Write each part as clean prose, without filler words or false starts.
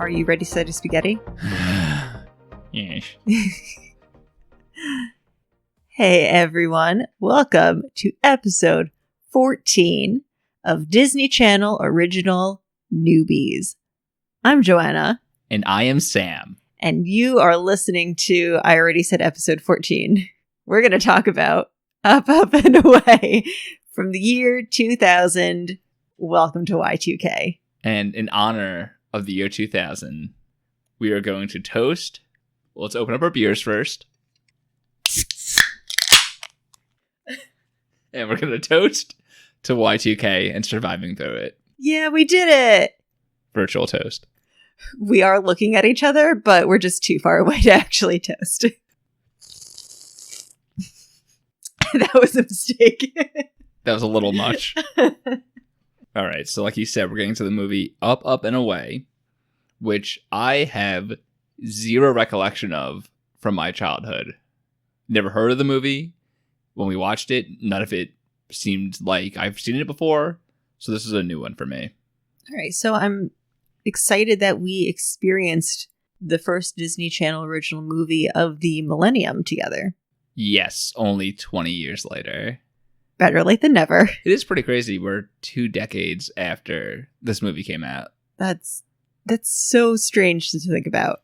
Are you ready to set a spaghetti? Yes. Hey everyone, welcome to episode 14 of Disney Channel original Noobies. I'm Joanna. And I am Sam. And you are listening to, I already said episode 14. We're going to talk about Up, Up, and Away from the year 2000. Welcome to Y2K. And in honor of the year 2000, we are going to toast. Well, let's open up our beers first. And we're going to toast to Y2K and surviving through it. Yeah, we did it. Virtual toast. We are looking at each other, but we're just too far away to actually toast. That was a mistake. That was a little much. All right, so like you said, we're getting to the movie Up, Up, and Away, which I have zero recollection of from my childhood. Never heard of the movie. When we watched it, none of it seemed like I've seen it before, so this is a new one for me. All right, so I'm excited that we experienced the first Disney Channel original movie of the millennium together. Yes, only 20 years later. Better late than never. It is pretty crazy. We're 2 decades after this movie came out. That's so strange to think about.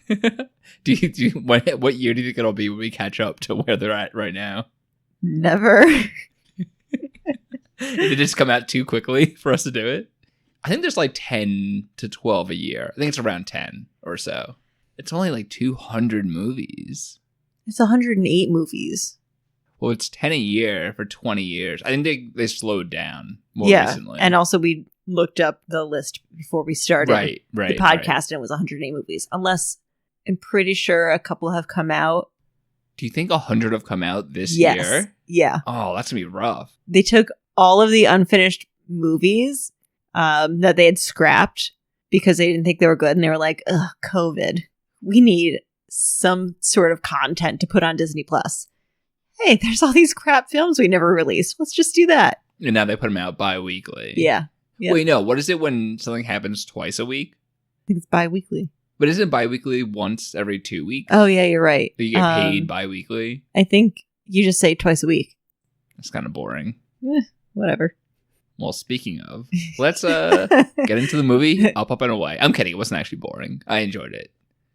What year do you think it'll be when we catch up to where they're at right now? Never. Did it just come out too quickly for us to do it? I think there's like 10 to 12 a year. I think it's around 10 or so. It's only like 200 movies. It's 108 movies. Well, it's 10 a year for 20 years. I think they slowed down more recently. And also we looked up the list before we started the podcast, and it was 108 movies. Unless, I'm pretty sure a couple have come out. Do you think 100 have come out this year? Yeah. Oh, that's going to be rough. They took all of the unfinished movies that they had scrapped because they didn't think they were good. And they were like, ugh, COVID. We need some sort of content to put on Disney Plus. Hey, there's all these crap films we never released. Let's just do that. And now they put them out bi-weekly. Yeah. Wait, no. What is it when something happens twice a week? I think it's bi-weekly. But isn't it bi-weekly once every 2 weeks? Oh, yeah, you're right. So you get paid bi-weekly? I think you just say twice a week. That's kind of boring. Whatever. Well, speaking of, let's get into the movie Up, Up, and Away. I'm kidding. It wasn't actually boring. I enjoyed it.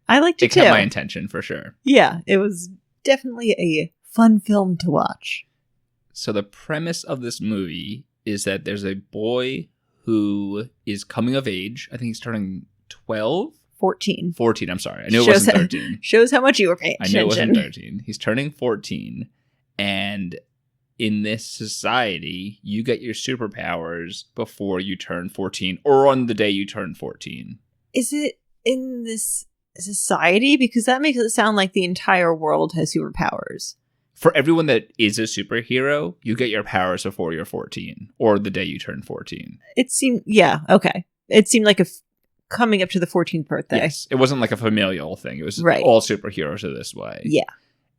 I liked it too. It kept my intention, for sure. Yeah, it was definitely a fun film to watch. So the premise of this movie is that there's a boy who is coming of age. I think he's turning 12? 14. 14, I'm sorry. I knew it wasn't 13. Shows how much you were paying attention. I knew it wasn't 13. He's turning 14, and in this society, you get your superpowers before you turn 14, or on the day you turn 14. Is it in this society? Because that makes it sound like the entire world has superpowers. For everyone that is a superhero, you get your powers before you're 14, or the day you turn 14. It seemed, yeah, okay. It seemed like coming up to the 14th birthday. Yes, it wasn't like a familial thing. It was all superheroes are this way. Yeah.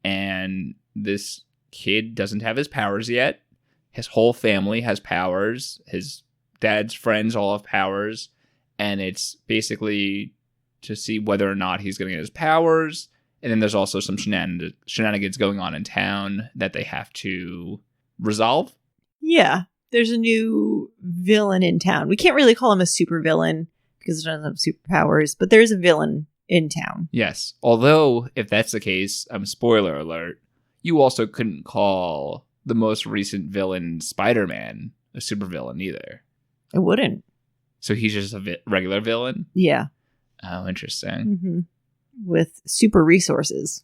And this kid doesn't have his powers yet. His whole family has powers. His dad's friends all have powers. And it's basically to see whether or not he's going to get his powers. And then there's also some shenanigans going on in town that they have to resolve. Yeah. There's a new villain in town. We can't really call him a super villain because he doesn't have superpowers, but there's a villain in town. Yes. Although, if that's the case, spoiler alert, you also couldn't call the most recent villain, Spider-Man, a supervillain either. I wouldn't. So he's just a regular villain? Yeah. Oh, interesting. Mm-hmm. With super resources.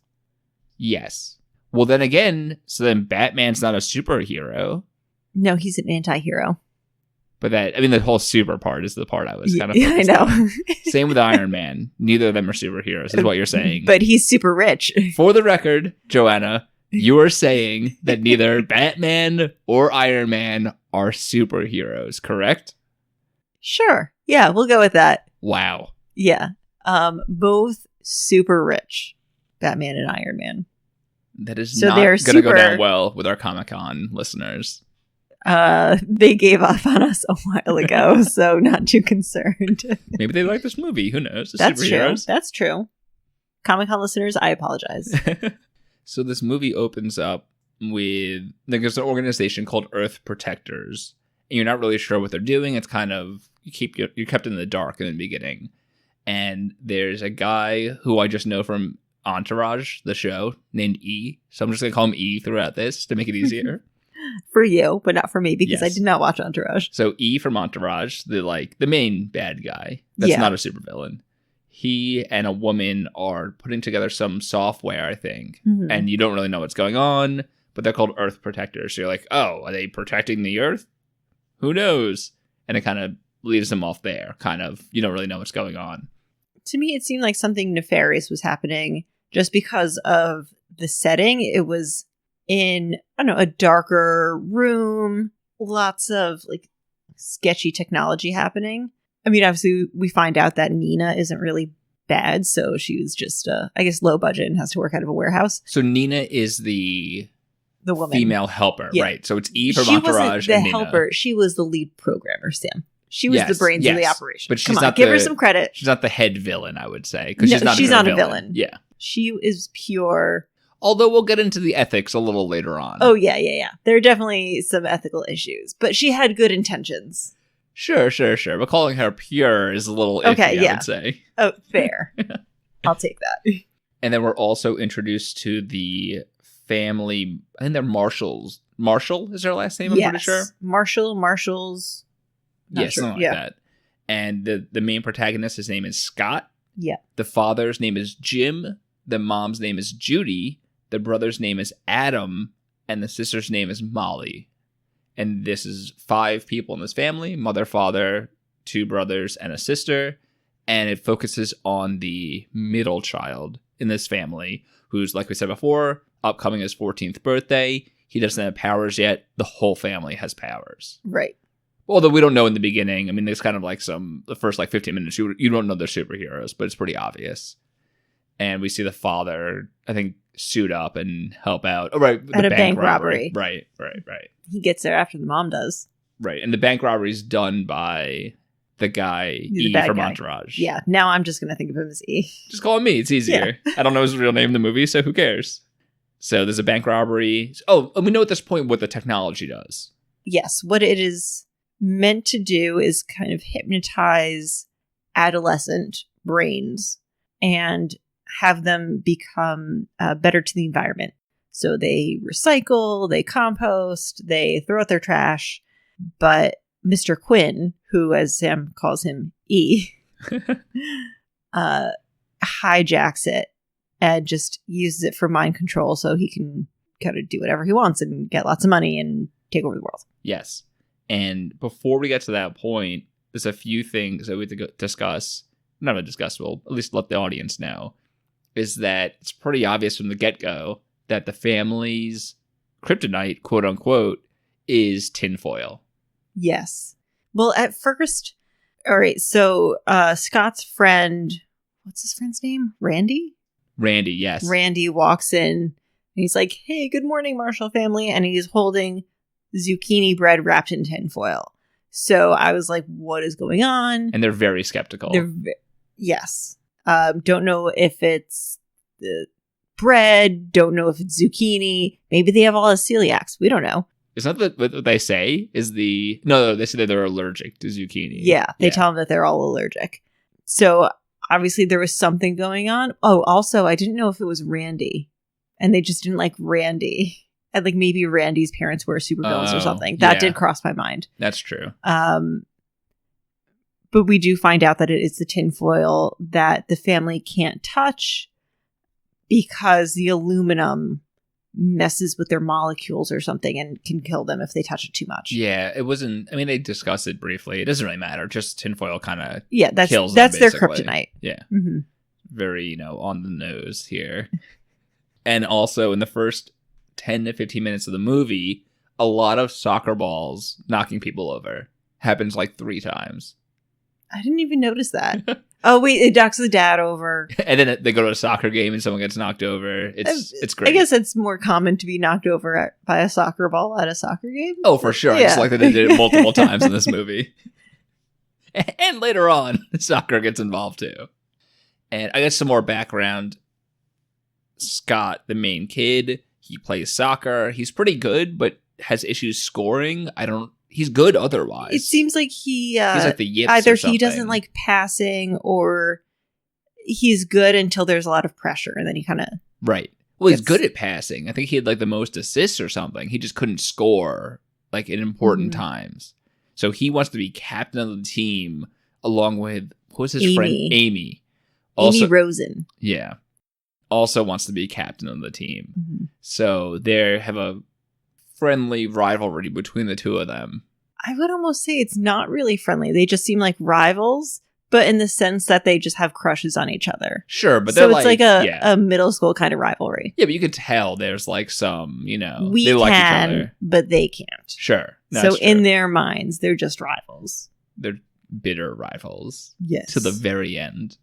Yes. Well, then again, so then Batman's not a superhero. No, he's an anti-hero. But the whole super part is the part I was kind of I know. on. Same with Iron Man. Neither of them are superheroes, is what you're saying. But he's super rich. For the record, Joanna, you are saying that neither Batman or Iron Man are superheroes, correct? Sure. Yeah, we'll go with that. Wow. Yeah. Both super rich, Batman and Iron Man. That is not going to go down well with our Comic-Con listeners. They gave up on us a while ago, so not too concerned. Maybe they like this movie. Who knows? The That's true. superheroes. That's true. Comic-Con listeners, I apologize. So this movie opens up with, there's an organization called Earth Protectors, and you're not really sure what they're doing. It's kind of, you're kept in the dark in the beginning. And there's a guy who I just know from Entourage, the show, named E. So I'm just going to call him E throughout this to make it easier. For you, but not for me, because Yes. I did not watch Entourage. So E from Entourage, the main bad guy, that's not a supervillain. He and a woman are putting together some software, I think, and you don't really know what's going on, but they're called Earth Protectors. So you're like, oh, are they protecting the Earth? Who knows? And it kind of leaves them off there. Kind of, you don't really know what's going on. To me, it seemed like something nefarious was happening just because of the setting. It was in, I don't know, a darker room, lots of like sketchy technology happening. I mean, obviously, we find out that Nina isn't really bad, so she was just, I guess, low budget and has to work out of a warehouse. So Nina is the woman, female helper, right? So it's E from she Entourage wasn't and the Nina. helper. She was the lead programmer, Sam. She was the brains of the operation. But she's Come on, not give her some credit. She's not the head villain, I would say, because No, she's not a villain. Yeah. She is pure. Although we'll get into the ethics a little later on. Oh, yeah. There are definitely some ethical issues, but she had good intentions. Sure. But calling her pure is a little iffy, I would say. Oh, fair. I'll take that. And then we're also introduced to the family. I think they're Marshalls. Marshall is their last name, I'm pretty sure. Marshall's. Yeah, something like that. And the main protagonist, his name is Scott. Yeah. The father's name is Jim. The mom's name is Judy. The brother's name is Adam. And the sister's name is Molly. And this is 5 people in this family: mother, father, 2 brothers, and a sister. And it focuses on the middle child in this family, who's, like we said before, upcoming his 14th birthday. He doesn't have powers yet. The whole family has powers. Right. Although we don't know in the beginning. I mean, there's kind of like the first 15 minutes, you don't know they're superheroes, but it's pretty obvious. And we see the father, I think, suit up and help out. Oh, right. At a bank robbery. Right. He gets there after the mom does. Right. And the bank robbery is done by the guy, E from Entourage. Yeah. Now I'm just going to think of him as E. Just call him me. It's easier. Yeah. I don't know his real name in the movie, so who cares? So there's a bank robbery. Oh, and we know at this point what the technology does. Yes. What it is meant to do is kind of hypnotize adolescent brains and have them become better to the environment. So they recycle, they compost, they throw out their trash. But Mr. Quinn, who, as Sam calls him, E, hijacks it and just uses it for mind control so he can kind of do whatever he wants and get lots of money and take over the world. Yes. And before we get to that point, there's a few things that we have to discuss. Not to discuss, we'll at least let the audience know, is that it's pretty obvious from the get-go that the family's kryptonite, quote unquote, is tinfoil. Yes. Well, at first, all right, so Scott's friend, what's his friend's name? Randy, yes. Randy walks in and he's like, hey, good morning, Marshall family. And he's holding zucchini bread wrapped in tinfoil. So I was like, what is going on? And they're very skeptical. Yes. Don't know if it's the bread. Don't know if it's zucchini. Maybe they have all the celiacs. We don't know. Is that what they say? No, they say that they're allergic to zucchini. Yeah, they tell them that they're all allergic. So obviously there was something going on. Oh, also, I didn't know if it was Randy. And they just didn't like Randy. And like maybe Randy's parents were supervillains or something. That did cross my mind. That's true. But we do find out that it is the tinfoil that the family can't touch because the aluminum messes with their molecules or something and can kill them if they touch it too much. Yeah, it wasn't. I mean, they discussed it briefly. It doesn't really matter. Just tinfoil kind of kills them, that's their basically. kryptonite. Yeah. Mm-hmm. Very, on the nose here. And also in the first 10 to 15 minutes of the movie, a lot of soccer balls knocking people over happens like 3 times. I didn't even notice that. Oh, wait, it knocks the dad over. And then they go to a soccer game and someone gets knocked over. It's great. I guess it's more common to be knocked over by a soccer ball at a soccer game. Oh, for sure. I just like that they did it multiple times in this movie. And later on, soccer gets involved too. And I guess some more background. Scott, the main kid, he plays soccer. He's pretty good, but has issues scoring. He's good otherwise. It seems like he's like the yips either or something. he doesn't like passing or he's good until there's a lot of pressure and then he kind of... Right. Well, he's good at passing. I think he had like the most assists or something. He just couldn't score like in important times. So he wants to be captain of the team along with, who's his friend? Amy. Amy Rosen. Yeah. Also wants to be captain of the team. Mm-hmm. So they have a friendly rivalry between the two of them. I would almost say it's not really friendly. They just seem like rivals, but in the sense that they just have crushes on each other. Sure, but so it's like a middle school kind of rivalry. Yeah, but you could tell there's like some, we they like each can, other. But they can't. Sure. So in their minds, they're just rivals. They're bitter rivals. Yes. To the very end.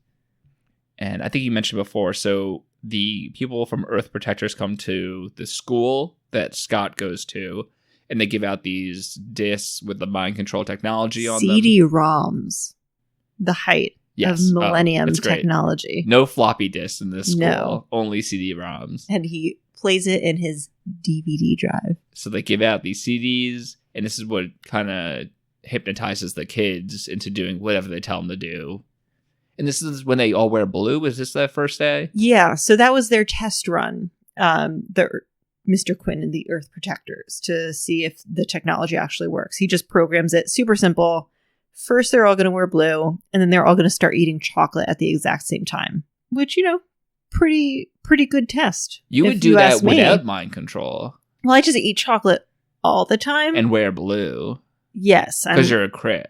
And I think you mentioned before, so the people from Earth Protectors come to the school that Scott goes to, and they give out these discs with the mind control technology on them. CD-ROMs. The height of Millennium technology. No floppy disks in this school. No. Only CD-ROMs. And he plays it in his DVD drive. So they give out these CDs, and this is what kind of hypnotizes the kids into doing whatever they tell them to do. And this is when they all wear blue? Was this that first day? Yeah, so that was their test run. Mr. Quinn and the Earth Protectors to see if the technology actually works. He just programs it super simple. First, they're all going to wear blue, and then they're all going to start eating chocolate at the exact same time. Which, pretty good test. You would do that without mind control. Well, I just eat chocolate all the time. And wear blue. Yes. Because you're a crib.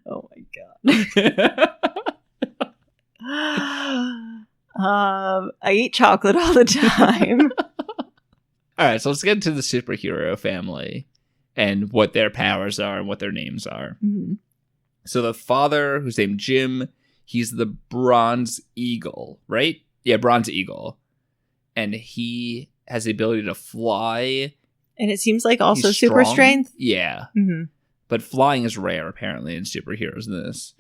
Oh my god. I eat chocolate all the time. All right, so let's get into the superhero family and what their powers are and what their names are. Mm-hmm. So the father, who's named Jim, he's the Bronze Eagle, right? Yeah, Bronze Eagle. And he has the ability to fly. And it seems like also super strength. Yeah. Mm-hmm. But flying is rare, apparently, in superheroes in this.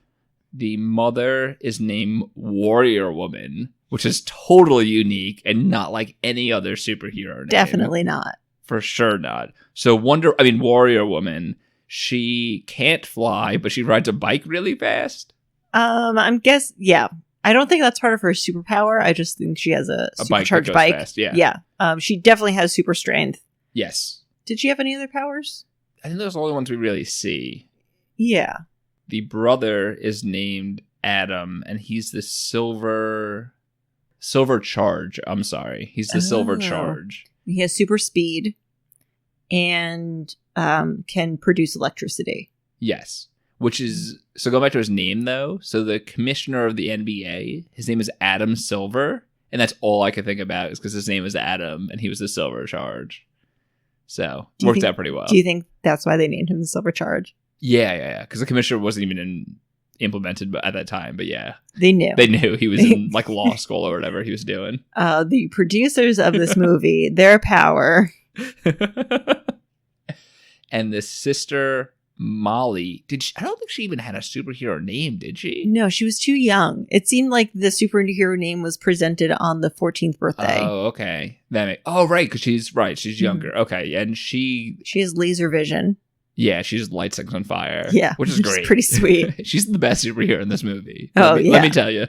The mother is named Warrior Woman, which is totally unique and not like any other superhero name. Definitely not. For sure not. So Warrior Woman, she can't fly, but she rides a bike really fast. Yeah. I don't think that's part of her superpower. I just think she has a supercharged bike. Fast, yeah. Yeah. She definitely has super strength. Yes. Did she have any other powers? I think those are the only ones we really see. Yeah. The brother is named Adam, and he's the Silver Charge. I'm sorry. He's the Silver Charge. He has super speed and can produce electricity. Yes. So go back to his name, though. So the commissioner of the NBA, his name is Adam Silver. And that's all I could think about is because his name is Adam, and he was the Silver Charge. So worked out pretty well. Do you think that's why they named him the Silver Charge? Yeah. Because the commissioner wasn't even implemented at that time. But yeah. They knew he was in like law school or whatever he was doing. The producers of this movie, their power. And the sister Molly, I don't think she even had a superhero name, did she? No, she was too young. It seemed like the superhero name was presented on the 14th birthday. Oh, okay. Right, because she's younger. Mm-hmm. Okay, and she has laser vision. Yeah, she just lights things on fire. Yeah, which is great. Pretty sweet. She's the best superhero in this movie. Let me tell you.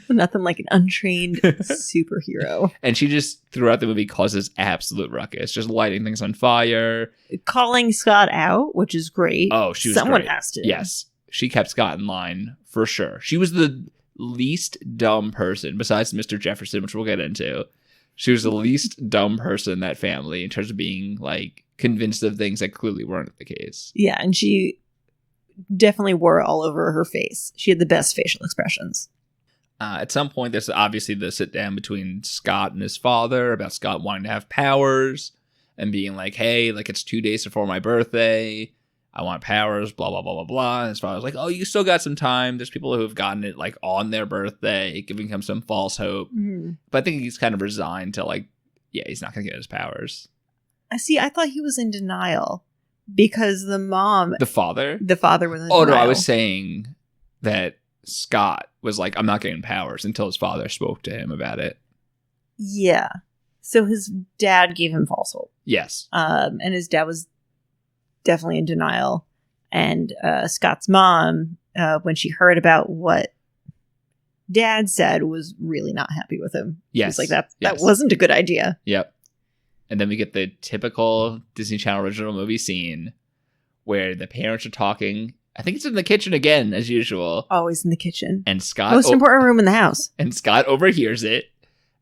Nothing like an untrained superhero. And she just, throughout the movie, causes absolute ruckus. Just lighting things on fire. Calling Scott out, which is great. Oh, she was Someone great. has to. Yes. She kept Scott in line, for sure. She was the least dumb person, besides Mr. Jefferson, which we'll get into. She was the least dumb person in that family in terms of being, like, convinced of things that clearly weren't the case. Yeah, and she definitely wore it all over her face. She had the best facial expressions. At some point, there's obviously the sit down between Scott and his father about Scott wanting to have powers and being like, hey, like it's 2 days before my birthday. I want powers, blah, blah, blah, blah, blah. And his father's like, oh, you still got some time. There's people who have gotten it like on their birthday, giving him some false hope. Mm-hmm. But I think he's kind of resigned to like, yeah, he's not going to get his powers. I thought he was in denial because the father was in denial. Oh, no, I was saying that Scott was like, I'm not getting powers until his father spoke to him about it. Yeah. So his dad gave him false hope. Yes. And his dad was definitely in denial. And Scott's mom, when she heard about what dad said, was really not happy with him. Yes. She was like, that wasn't a good idea. Yep. And then we get the typical Disney Channel original movie scene where the parents are talking. I think it's in the kitchen again, as usual. Always in the kitchen. And Scott... Most important room in the house. And Scott overhears it.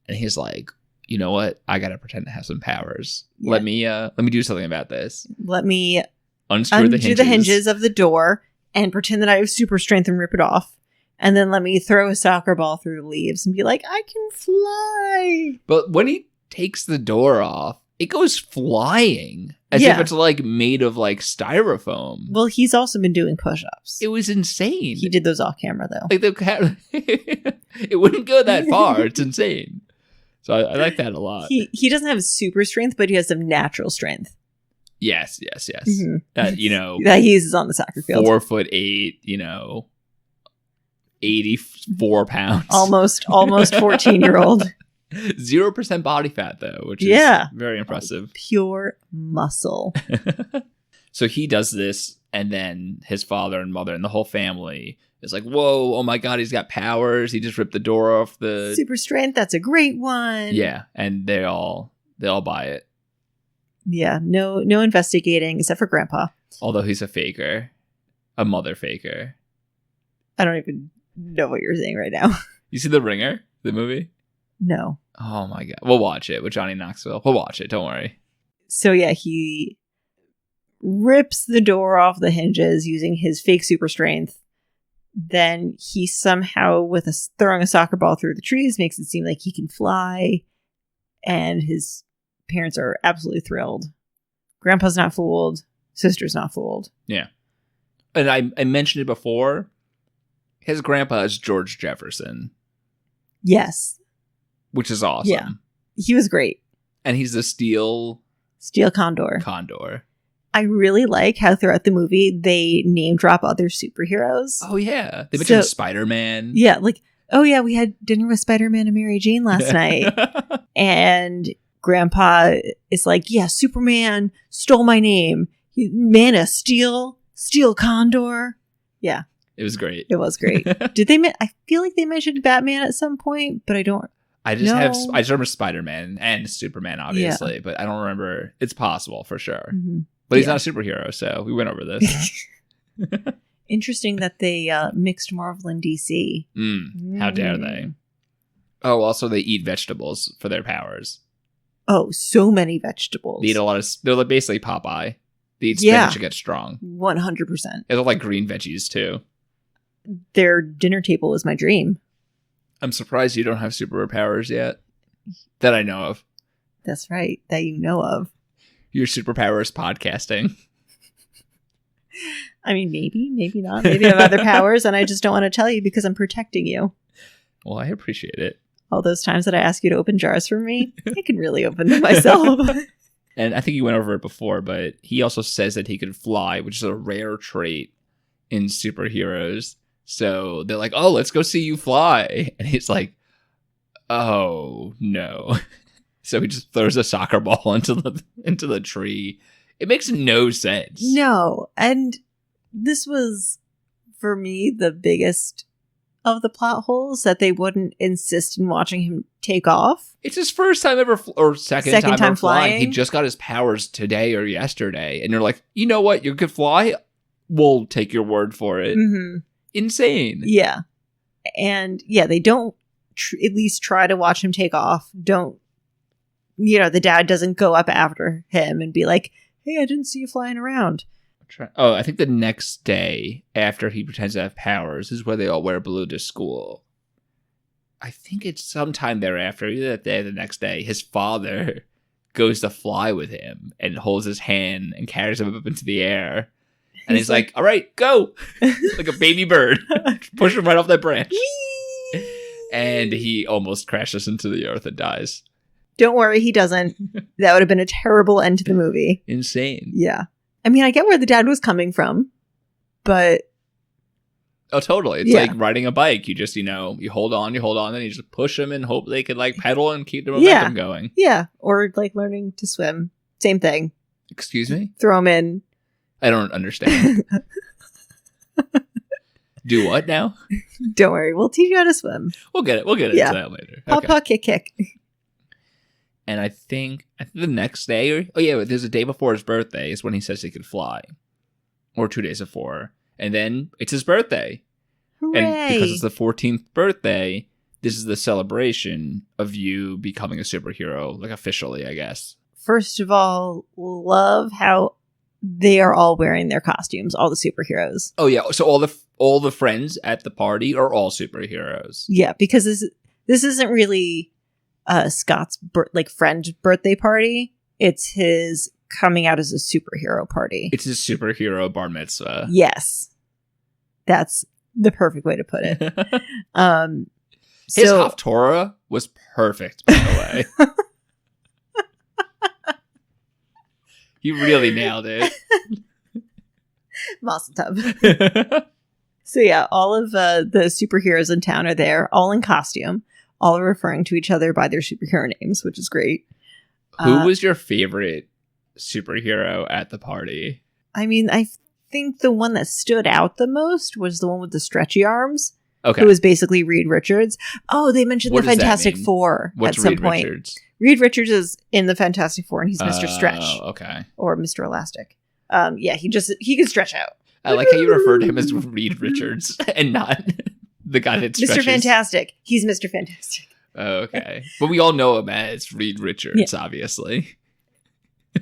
And he's like, you know what? I got to pretend to have some powers. Yeah. Let me do something about this. Let me undo the hinges of the door and pretend that I have super strength and rip it off. And then let me throw a soccer ball through the leaves and be like, I can fly. But when he takes the door off, it goes flying as if it's like made of like styrofoam. Well, he's also been doing push-ups. It was insane. He did those off camera though. Like it wouldn't go that far. It's insane. So I like that a lot. He doesn't have super strength, but he has some natural strength. Yes. Mm-hmm. That he uses on the soccer field. 4'8", 84 pounds. Almost 14-year-old. 0% body fat though, which is very impressive. Pure muscle. So he does this, and then his father and mother and the whole family is like, whoa, oh my god, he's got powers. He just ripped the door off the super strength. That's a great one. Yeah, and they all buy it. Yeah, no investigating except for Grandpa. Although he's a faker, a mother faker. I don't even know what you're saying right now. You see The Ringer, the movie? No. Oh my god. We'll watch it with Johnny Knoxville. We'll watch it. Don't worry. So yeah, he rips the door off the hinges using his fake super strength. Then he somehow, throwing a soccer ball through the trees, makes it seem like he can fly. And his parents are absolutely thrilled. Grandpa's not fooled. Sister's not fooled. Yeah. And I mentioned it before. His grandpa is George Jefferson. Yes. Which is awesome. Yeah. He was great. And he's the steel condor. I I really like how throughout the movie they name drop other superheroes. Oh, yeah. They mentioned Spider-Man. Yeah, like, oh, yeah, we had dinner with Spider-Man and Mary Jane last night. And Grandpa is like, yeah, Superman stole my name. Mana, steel condor. Yeah. It was great. It was great. Did they? I feel like they mentioned Batman at some point, but I don't. I just remember Spider-Man and Superman, obviously, but I don't remember. It's possible for sure. Mm-hmm. But he's not a superhero, so we went over this. Interesting that they mixed Marvel and DC. How dare they? Oh, also they eat vegetables for their powers. Oh, so many vegetables. They eat a lot of. They're basically Popeye. They eat spinach to get strong. 100%. They look like green veggies too. Their dinner table is my dream. I'm surprised you don't have superpowers yet. That I know of. That's right. That you know of. Your superpower is podcasting. I mean, maybe not. Maybe I have other powers and I just don't want to tell you because I'm protecting you. Well, I appreciate it. All those times that I ask you to open jars for me, I can really open them myself. And I think you went over it before, but he also says that he could fly, which is a rare trait in superheroes. So they're like, oh, let's go see you fly. And he's like, oh, no. So he just throws a soccer ball into the tree. It makes no sense. No. And this was, for me, the biggest of the plot holes, that they wouldn't insist in watching him take off. It's his first time ever, or second time ever flying. He just got his powers today or yesterday. And you're like, you know what? You could fly? We'll take your word for it. Mm-hmm. Insane. Yeah. And yeah, they don't at least try to watch him take off. The dad doesn't go up after him and be like, hey, I didn't see you flying around. Oh, I think the next day after he pretends to have powers is where they all wear blue to school. I think it's sometime thereafter, either that day or the next day, his father goes to fly with him and holds his hand and carries him up into the air. And he's like, all right, go. Like a baby bird. Push him right off that branch. And he almost crashes into the earth and dies. Don't worry, he doesn't. That would have been a terrible end to the movie. Insane. Yeah. I mean, I get where the dad was coming from, but... Oh, totally. It's like riding a bike. You just, you hold on, and you just push them and hope they can, like, pedal and keep the momentum going. Yeah. Or, like, learning to swim. Same thing. Excuse me? Throw them in. I don't understand. Do what now? Don't worry. We'll teach you how to swim. We'll get into that later. Papa, kick. And I think the next day, there's a day before his birthday is when he says he could fly. Or 2 days before. And then it's his birthday. Hooray. And because it's the 14th birthday, this is the celebration of you becoming a superhero, like officially, I guess. First of all, love how they are all wearing their costumes, all the superheroes. Oh, yeah. So all the friends at the party are all superheroes. Yeah, because this isn't really Scott's friend birthday party. It's his coming out as a superhero party. It's his superhero bar mitzvah. Yes. That's the perfect way to put it. His Haftorah was perfect, by the way. He really nailed it. Mazel tov. So yeah, all of the superheroes in town are there, all in costume, all referring to each other by their superhero names, which is great. Who was your favorite superhero at the party? I mean, I think the one that stood out the most was the one with the stretchy arms. Okay. Who was basically Reed Richards. Oh, they mentioned What the does that Fantastic mean? Four What's at some Reed point. Richards? Reed Richards is in the Fantastic Four, and he's Mr. Stretch. Oh, okay. Or Mr. Elastic. Yeah, he can stretch out. I like how you referred to him as Reed Richards and not the guy that stretches. Mr. Fantastic. He's Mr. Fantastic. Oh, okay. But we all know him as Reed Richards, obviously.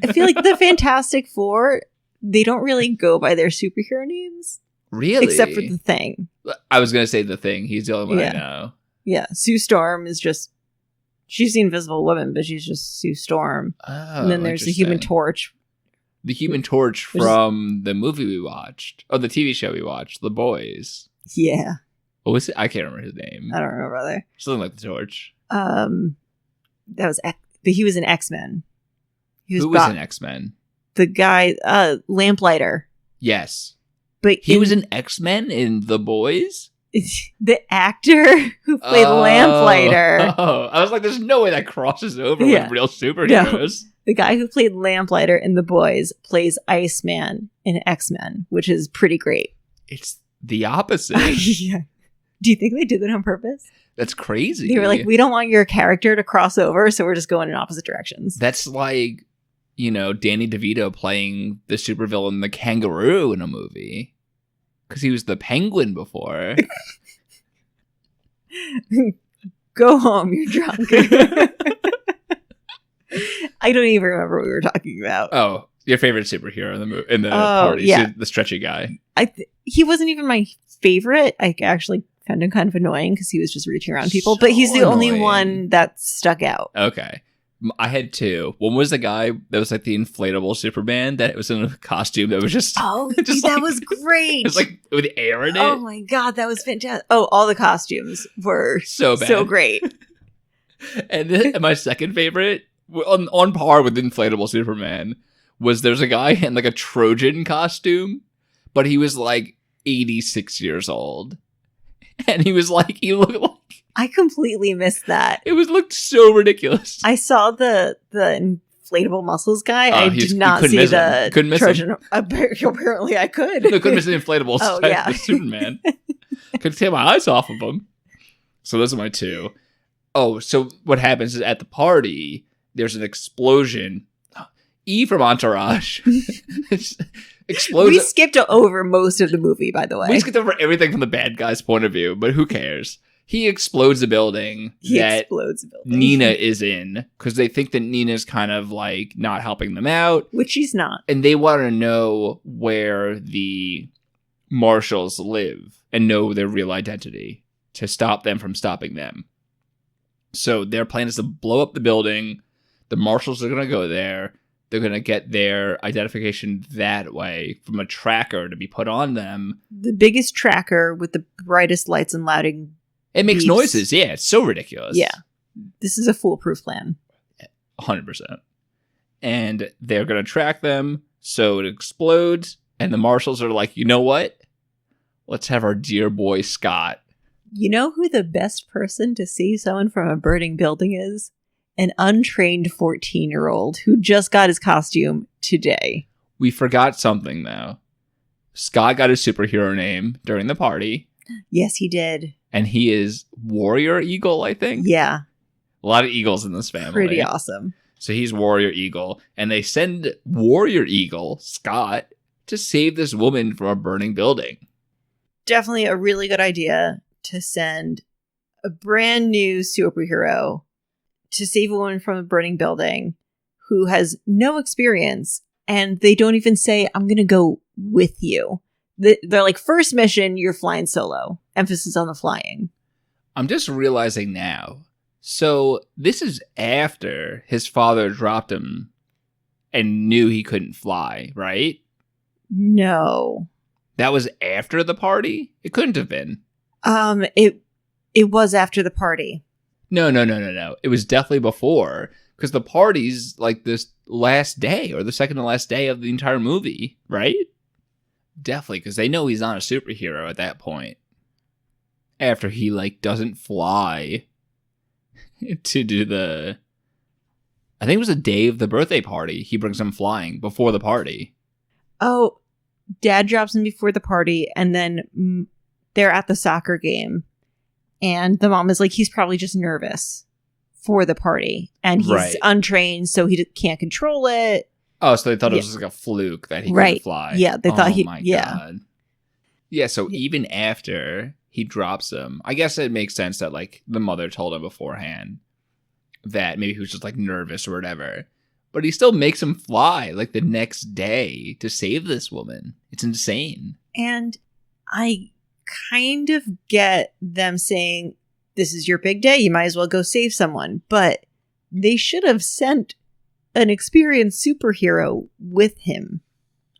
I feel like the Fantastic Four, they don't really go by their superhero names. Really? Except for the Thing. I was going to say the Thing. He's the only one I know. Yeah. Sue Storm is just... She's the Invisible Woman, but she's just Sue Storm. Oh, and then there's the Human Torch. The Human Torch from the movie we watched. Oh, the TV show we watched. The Boys. Yeah. What was it? I can't remember his name. I don't remember either. Something like the Torch. That was... But he was in X-Men. Who was in X-Men? The guy, Lamplighter. Yes. But he was in X-Men in The Boys? The actor who played Lamplighter. Oh, I was like, there's no way that crosses over with real superheroes. No. The guy who played Lamplighter in The Boys plays Iceman in X-Men, which is pretty great. It's the opposite. Yeah. Do you think they did that on purpose? That's crazy. They were like, we don't want your character to cross over, so we're just going in opposite directions. That's like, Danny DeVito playing the supervillain, the Kangaroo, in a movie. Because he was the Penguin before. Go home, you're drunk. I don't even remember what we were talking about. Oh, your favorite superhero in the party. Yeah. The stretchy guy. He wasn't even my favorite. I actually found him kind of annoying because he was just reaching around people. But he's the only one that stuck out. Okay. I had two. One was the guy that was like the inflatable Superman that was in a costume that was just... Oh, just that was great. It was like with air in it. Oh my God, that was fantastic. Oh, all the costumes were so bad. So great. And then my second favorite, on par with inflatable Superman, was there's a guy in like a Trojan costume, but he was like 86 years old. And he looked like... I completely missed that. It looked so ridiculous. I saw the inflatable muscles guy. I did not see the Trojan. Apparently, I could. No, couldn't miss the inflatable Superman. Couldn't take my eyes off of him. So those are my two. Oh, so what happens is at the party, there's an explosion. E from Entourage explodes. We skipped over most of the movie, by the way. We skipped over everything from the bad guy's point of view, but who cares? He explodes a building Nina is in because they think that Nina's kind of like not helping them out. Which she's not. And they want to know where the marshals live and know their real identity to stop them from stopping them. So their plan is to blow up the building. The marshals are going to go there. they're going to get their identification that way from a tracker to be put on them. The biggest tracker with the brightest lights and louding. It makes beeps. noises. Yeah, it's so ridiculous. Yeah. This is a foolproof plan. 100%. And they're going to track them, so it explodes, and the marshals are like, you know what? Let's have our dear boy Scott. You know who the best person to save someone from a burning building is? An untrained 14-year-old who just got his costume today. We forgot something, though. Scott got his superhero name during the party. Yes, he did. And he is Warrior Eagle, I think. Yeah. A lot of eagles in this family. Pretty awesome. So he's Warrior Eagle. And they send Warrior Eagle, Scott, to save this woman from a burning building. Definitely a really good idea to send a brand new superhero to save a woman from a burning building who has no experience, and they don't even say, I'm going to go with you. They're like, first mission, you're flying solo. Emphasis on the flying. I'm just realizing now. So this is after his father dropped him and knew he couldn't fly, right? No. That was after the party? It couldn't have been. It was after the party. No. It was definitely before, because the party's like this last day or the second to last day of the entire movie, right? Definitely, because they know he's not a superhero at that point. After he like doesn't fly to do the, I think it was the day of the birthday party. He brings him flying before the party. Oh, Dad drops him before the party, and then they're at the soccer game. And the mom is like, he's probably just nervous for the party. And he's untrained, so he can't control it. Oh, so they thought it was like a fluke that he couldn't fly. Yeah, they thought God. Yeah, so even after he drops him, I guess it makes sense that like the mother told him beforehand that maybe he was just like nervous or whatever. But he still makes him fly like the next day to save this woman. It's insane. And I kind of get them saying, this is your big day, you might as well go save someone. But they should have sent an experienced superhero with him.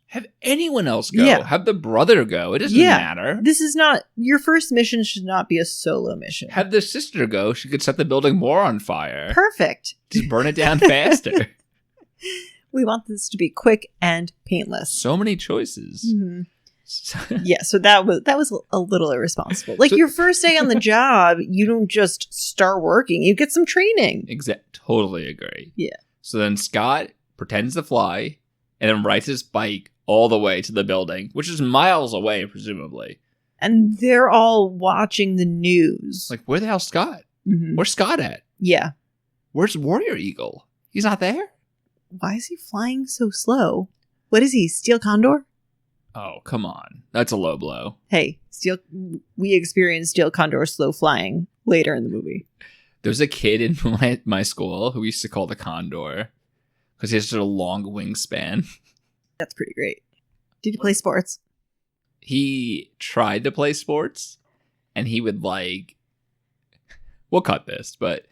Have anyone else go. Yeah. Have the brother go. It doesn't matter. This is not, your first mission should not be a solo mission. Have the sister go. She could set the building more on fire. Perfect. Just burn it down faster. We want this to be quick and painless. So many choices. Mm-hmm. Yeah, so that was a little irresponsible. Like, your first day on the job, you don't just start working. You get some training. Totally agree. Yeah. So then Scott pretends to fly and then rides his bike all the way to the building, which is miles away, presumably. And they're all watching the news. Like, where the hell's Scott? Mm-hmm. Where's Scott at? Yeah. Where's Warrior Eagle? He's not there? Why is he flying so slow? What is he, Steel Condor? Oh, come on. That's a low blow. Hey, we experienced Steel Condor slow flying later in the movie. There's a kid in my school who we used to call the Condor because he has such a long wingspan. That's pretty great. Did you play sports? He tried to play sports, and he would like... We'll cut this, but...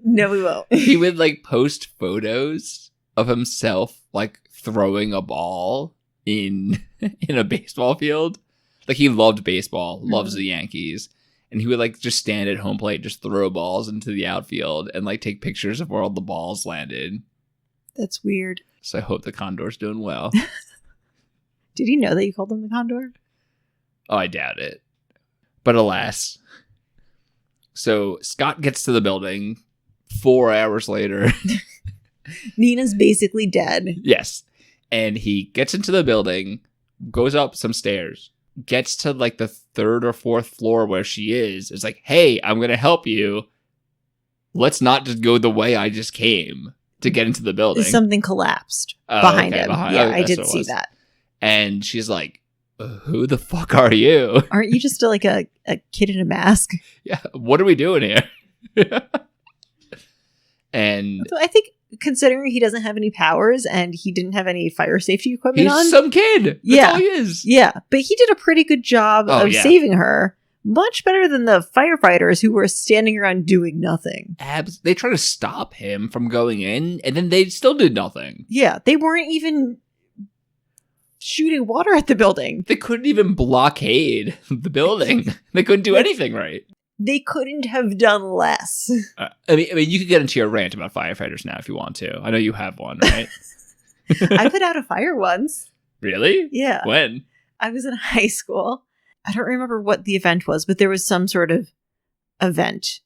No, we won't. He would like post photos of himself like throwing a ball in a baseball field. Like, he loved baseball, loves the Yankees, and he would like just stand at home plate, just throw balls into the outfield and like take pictures of where all the balls landed. That's weird. So I hope the Condor's doing well. Did he know that you called him the Condor? Oh, I doubt it. But alas. So Scott gets to the building 4 hours later. Nina's basically dead. Yes. And he gets into the building, goes up some stairs, gets to like the 3rd or 4th floor where she is. It's like, hey, I'm going to help you. Let's not just go the way I just came to get into the building. Something collapsed behind him. I did see that. And she's like, who the fuck are you? Aren't you just like a kid in a mask? Yeah. What are we doing here? And so I think, considering he doesn't have any powers and he didn't have any fire safety equipment he's some kid. That's all he is. Yeah. But he did a pretty good job of saving her. Much better than the firefighters who were standing around doing nothing. They try to stop him from going in, and then they still did nothing. Yeah, they weren't even shooting water at the building. They couldn't even blockade the building. They couldn't do anything right. They couldn't have done less. I mean, you could get into your rant about firefighters now if you want to. I know you have one, right? I put out a fire once. Really? Yeah. When? I was in high school. I don't remember what the event was, but there was some sort of event.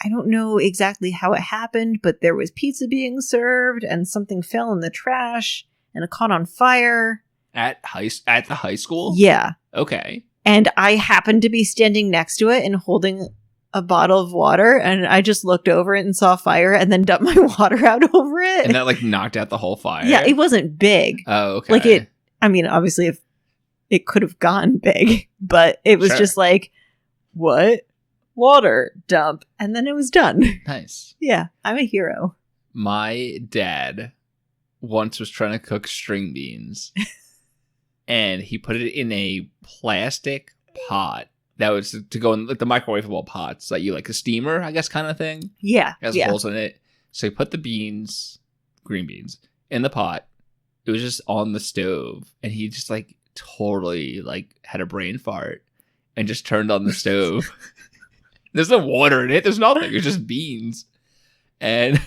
I don't know exactly how it happened, but there was pizza being served and something fell in the trash and it caught on fire. At the high school? Yeah. Okay. And I happened to be standing next to it and holding a bottle of water, and I just looked over it and saw fire and then dumped my water out over it. And that like knocked out the whole fire? Yeah, it wasn't big. Oh, okay. Obviously if it could have gone big, but it was just like, what? Water dump. And then it was done. Nice. Yeah, I'm a hero. My dad once was trying to cook string beans. And he put it in a plastic pot that was to go in like the microwavable pots that you like a steamer, I guess, kind of thing. Yeah. It has holes in it. So he put the green beans, in the pot. It was just on the stove. And he just like totally like had a brain fart and just turned on the stove. There's no water in it. There's nothing. It's just beans. And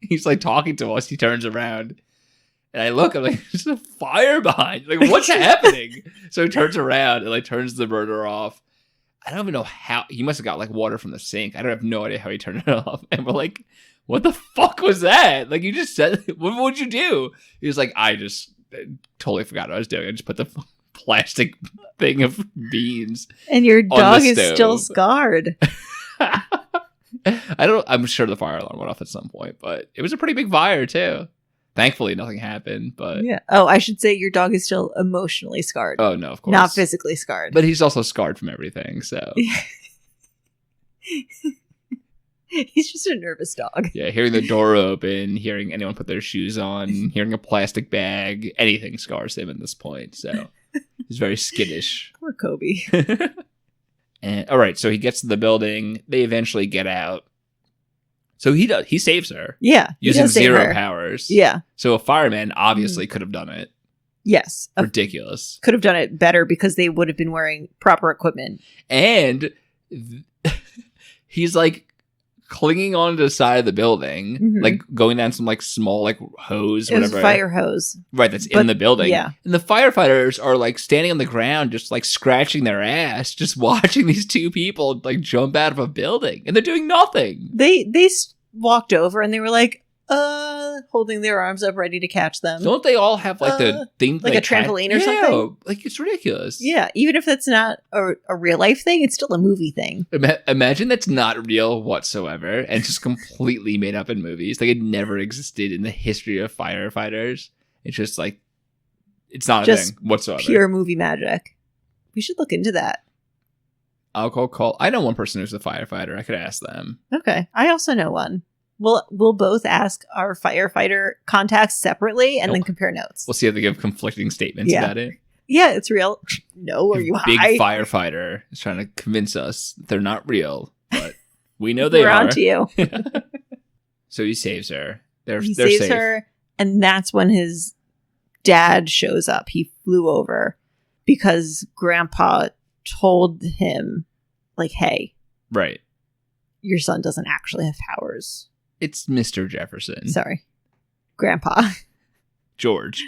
he's like talking to us. He turns around. And I look, I'm like, there's a fire behind you. Like, what's happening? So he turns around and like turns the burner off. I don't even know how. He must have got like water from the sink. I don't have no idea how he turned it off. And we're like, what the fuck was that? Like, you just said, what would you do? He was like, I just totally forgot what I was doing. I just put the plastic thing of beans. And your dog is still scarred. I'm sure the fire alarm went off at some point, but it was a pretty big fire too. Thankfully, nothing happened, but... Yeah. Oh, I should say your dog is still emotionally scarred. Oh, no, of course. Not physically scarred. But he's also scarred from everything, so... He's just a nervous dog. Yeah, hearing the door open, hearing anyone put their shoes on, hearing a plastic bag, anything scars him at this point, so... He's very skittish. Poor Kobe. And all right, so he gets to the building. They eventually get out. So he saves her. Yeah. Using zero powers. Yeah. So a fireman obviously could have done it. Yes. Ridiculous. Could have done it better because they would have been wearing proper equipment. And he's like clinging onto the side of the building, like going down some like small like hose, it whatever. Was fire hose. Right, that's in the building. Yeah. And the firefighters are like standing on the ground, just like scratching their ass, just watching these two people like jump out of a building, and they're doing nothing. They walked over and they were like, holding their arms up, ready to catch them. Don't they all have like the thing, like a trampoline or something? Like it's ridiculous. Yeah, even if that's not a real life thing, it's still a movie thing. Imagine that's not real whatsoever and just completely made up in movies. Like it never existed in the history of firefighters. It's just like it's not a thing whatsoever. Pure movie magic. We should look into that. I'll call. I know one person who's a firefighter. I could ask them. Okay, I also know one. We'll both ask our firefighter contacts separately and then compare notes. We'll see if they give conflicting statements about it. Yeah, it's real. No, are you high? Big firefighter is trying to convince us that they're not real, but we know they We're are. on to you. So he saves her. He saves her, and that's when his dad shows up. He flew over because Grandpa told him, like, hey, right, your son doesn't actually have powers. It's Mr. Jefferson. Sorry. Grandpa. George.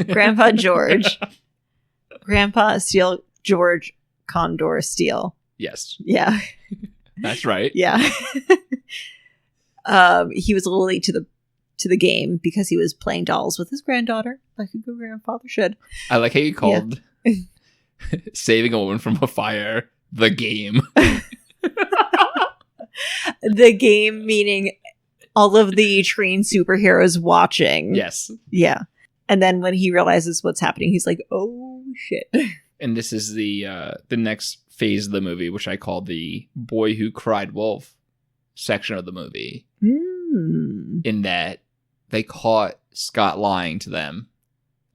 Grandpa George. Grandpa Steel George Condor Steel. Yes. Yeah. That's right. Yeah. He was a little late to the game because he was playing dolls with his granddaughter, like a good grandfather should. I like how you called saving a woman from a fire the game. The game meaning all of the trained superheroes watching. Yes. Yeah. And then when he realizes what's happening, he's like, oh, shit. And this is the next phase of the movie, which I call the boy who cried wolf section of the movie. In that they caught Scott lying to them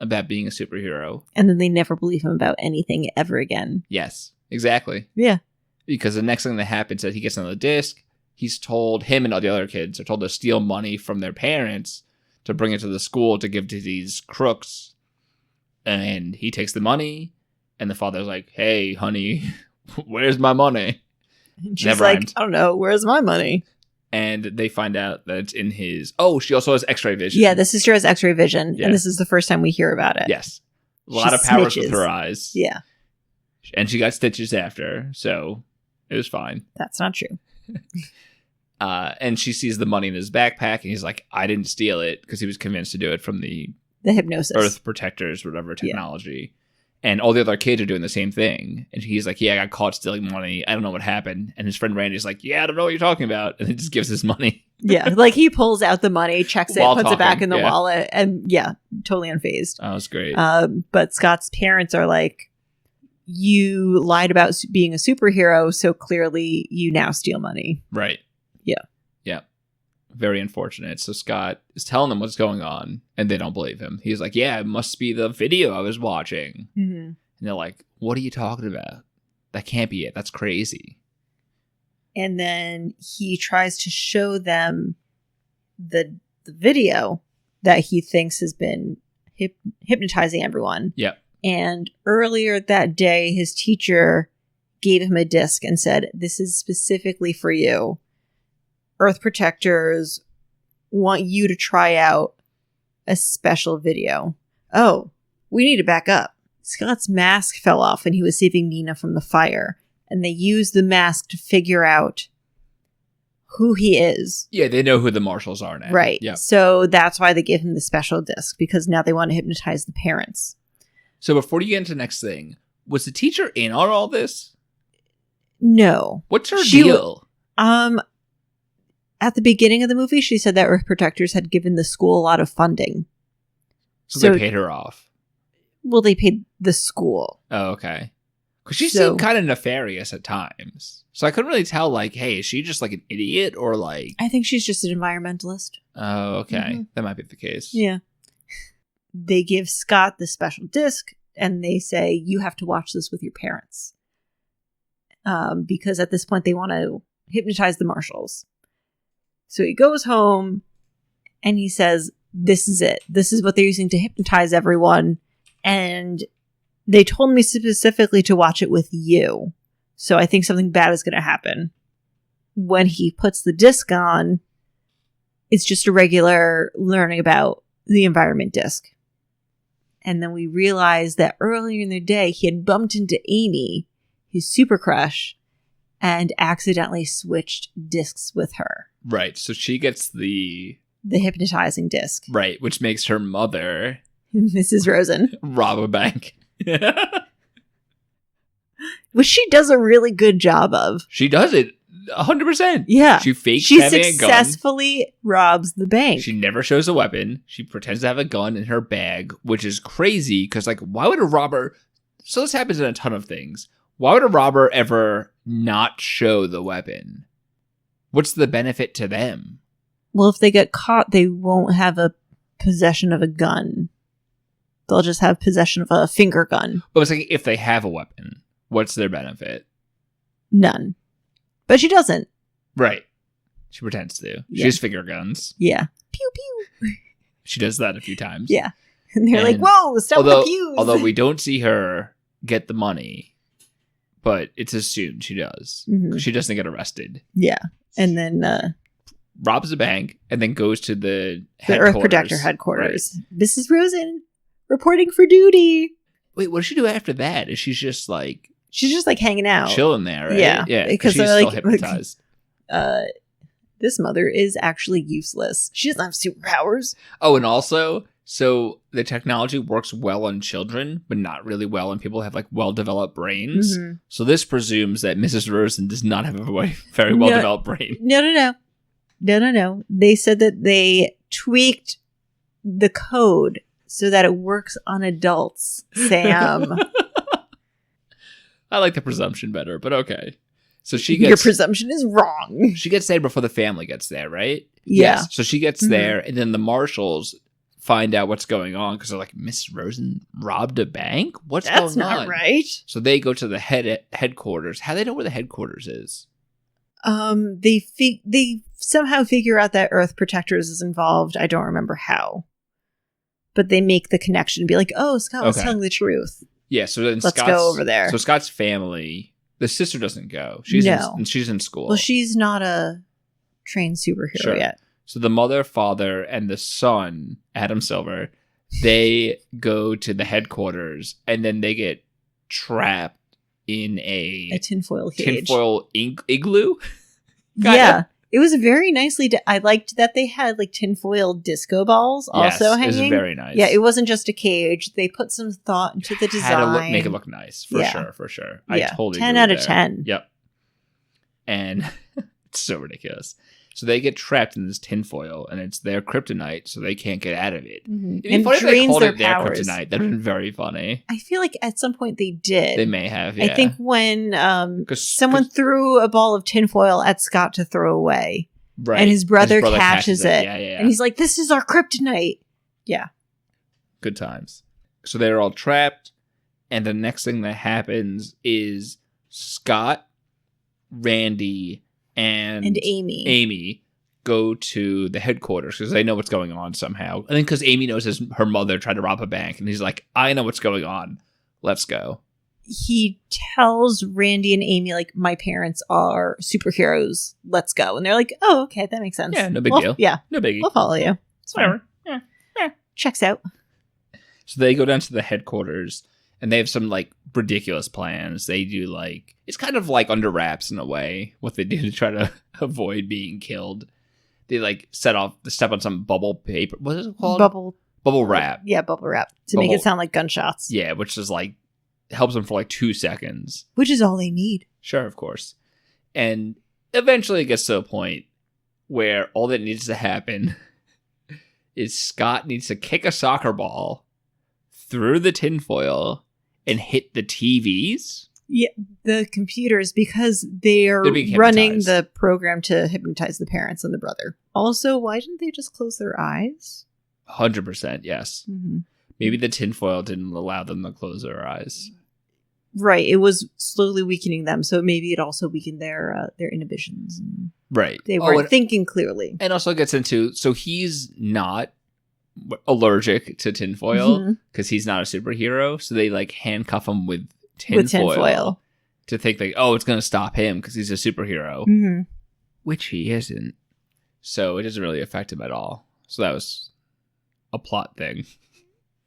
about being a superhero. And then they never believe him about anything ever again. Yes, exactly. Yeah. Because the next thing that happens is he gets on the disc. He's told, him and all the other kids are told to steal money from their parents to bring it to the school to give to these crooks. And he takes the money, and the father's like, hey, honey, where's my money? And she's like, I don't know, where's my money? And they find out that it's in his... Oh, she also has x-ray vision. Yeah, the sister has x-ray vision, and this is the first time we hear about it. Yes. A lot of powers with her eyes. Yeah. And she got stitches after, so it was fine. That's not true. And she sees the money in his backpack, and he's like, I didn't steal it, because he was convinced to do it from the hypnosis. Earth protectors, whatever technology. And all the other kids are doing the same thing. And he's like, yeah, I got caught stealing money. I don't know what happened. And his friend Randy's like, yeah, I don't know what you're talking about. And he just gives his money. Yeah, like he pulls out the money, checks it, puts it back in the wallet, and totally unfazed. Oh, that's great. But Scott's parents are like, you lied about being a superhero, so clearly you now steal money. Right. Yeah. Yeah. Very unfortunate. So Scott is telling them what's going on, and they don't believe him. He's like, yeah, it must be the video I was watching. Mm-hmm. And they're like, what are you talking about? That can't be it. That's crazy. And then he tries to show them the video that he thinks has been hypnotizing everyone. Yep. And earlier that day, his teacher gave him a disc and said, this is specifically for you. Earth protectors want you to try out a special video. Oh, we need to back up. Scott's mask fell off when he was saving Nina from the fire, and they used the mask to figure out who he is. Yeah, they know who the marshals are now. Right. Yeah. So that's why they give him the special disc, because now they want to hypnotize the parents. So before you get into the next thing, was the teacher in on all this? No. What's her deal? At the beginning of the movie, she said that Earth Protectors had given the school a lot of funding. So they paid her off? Well, they paid the school. Oh, okay. Because she seemed kind of nefarious at times. So I couldn't really tell, like, hey, is she just like an idiot or like... I think she's just an environmentalist. Oh, okay. Mm-hmm. That might be the case. Yeah. They give Scott the special disc, and they say, you have to watch this with your parents. Because at this point, they want to hypnotize the marshals. So he goes home, and he says, this is it. This is what they're using to hypnotize everyone. And they told me specifically to watch it with you. So I think something bad is going to happen. When he puts the disc on, it's just a regular learning about the environment disc. And then we realize that earlier in the day, he had bumped into Amy, his super crush, and accidentally switched discs with her. Right. So she gets the hypnotizing disc. Right. Which makes her mother... Mrs. Rosen. Rob a bank. Which she does a really good job of. She does it 100%. Yeah. She fakes having a gun. She successfully robs the bank. She never shows a weapon. She pretends to have a gun in her bag, which is crazy because, like, why would a robber... So this happens in a ton of things. Why would a robber ever not show the weapon? What's the benefit to them? Well, if they get caught, they won't have a possession of a gun. They'll just have possession of a finger gun. But it's like, if they have a weapon, what's their benefit? None. But she doesn't. Right. She pretends to. She has finger guns. Yeah. Pew, pew. She does that a few times. Yeah. And they're like, whoa, stop with the pews. Although we don't see her get the money, but it's assumed she does. Because she doesn't get arrested. Yeah. And then... robs a bank and then goes to the Earth Protector headquarters. Right. Mrs. Rosen, reporting for duty. Wait, what does she do after that? Is she just like... She's just like hanging out. Chilling there, right? Yeah. Yeah, because she's they're still hypnotized. This mother is actually useless. She doesn't have superpowers. Oh, and also... So the technology works well on children, but not really well on people who have like well-developed brains. Mm-hmm. So this presumes that Mrs. Rosen does not have a very well-developed brain. No. They said that they tweaked the code so that it works on adults, Sam. I like the presumption better, but okay. So she gets... Your presumption is wrong. She gets there before the family gets there, right? Yeah. Yes. So she gets there, and then the marshals find out what's going on because they're like, Miss Rosen robbed a bank? What's going on? That's not right. So they go to the headquarters. How do they know where the headquarters is? They somehow figure out that Earth Protectors is involved. I don't remember how. But they make the connection and be like, oh, Scott was telling the truth. Yeah, so then let's go over there. So Scott's family, the sister doesn't go. She's in school. Well, she's not a trained superhero yet. So the mother, father, and the son, Adam Silver, they go to the headquarters, and then they get trapped in a tinfoil cage. Tinfoil igloo? Yeah. It was very nicely I liked that they had like tinfoil disco balls also hanging. It was very nice. Yeah, it wasn't just a cage. They put some thought into the design. Had to make it look nice, for sure. I totally 10 agree out with of that. 10. Yep. And it's so ridiculous. So they get trapped in this tinfoil, and it's their kryptonite, so they can't get out of it. Mm-hmm. It'd be funny if they called it their kryptonite. That would be very funny. I feel like at some point they did. They may have, yeah. I think when someone threw a ball of tinfoil at Scott to throw away. Right. And his brother catches it. Yeah. And he's like, this is our kryptonite. Yeah. Good times. So they're all trapped. And the next thing that happens is Scott, Randy, and Amy go to the headquarters because they know what's going on somehow. I think because Amy knows her mother tried to rob a bank. And he's like, I know what's going on. Let's go. He tells Randy and Amy, like, my parents are superheroes. Let's go. And they're like, oh, okay, that makes sense. Yeah, no big deal. Yeah. No biggie. We'll follow you. It's whatever. Yeah. Checks out. So they go down to the headquarters and they have some, like, ridiculous plans. They do, like, it's kind of like under wraps in a way, what they do to try to avoid being killed. They, like, step on some bubble paper. What is it called? Bubble wrap. Yeah, bubble wrap. To make it sound like gunshots. Yeah, which is, like, helps them for like 2 seconds. Which is all they need. Sure, of course. And eventually it gets to a point where all that needs to happen is Scott needs to kick a soccer ball through the tinfoil and hit the TVs. Yeah, the computers, because they're running the program to hypnotize the parents and the brother. Also, why didn't they just close their eyes? 100%, yes. Mm-hmm. Maybe the tinfoil didn't allow them to close their eyes. Right. It was slowly weakening them, so maybe it also weakened their inhibitions. Right. They weren't thinking clearly. And also gets into, so he's not allergic to tinfoil because he's not a superhero, so they like handcuff him with tinfoil to think like, oh, it's going to stop him because he's a superhero, which he isn't. So it doesn't really affect him at all. So that was a plot thing.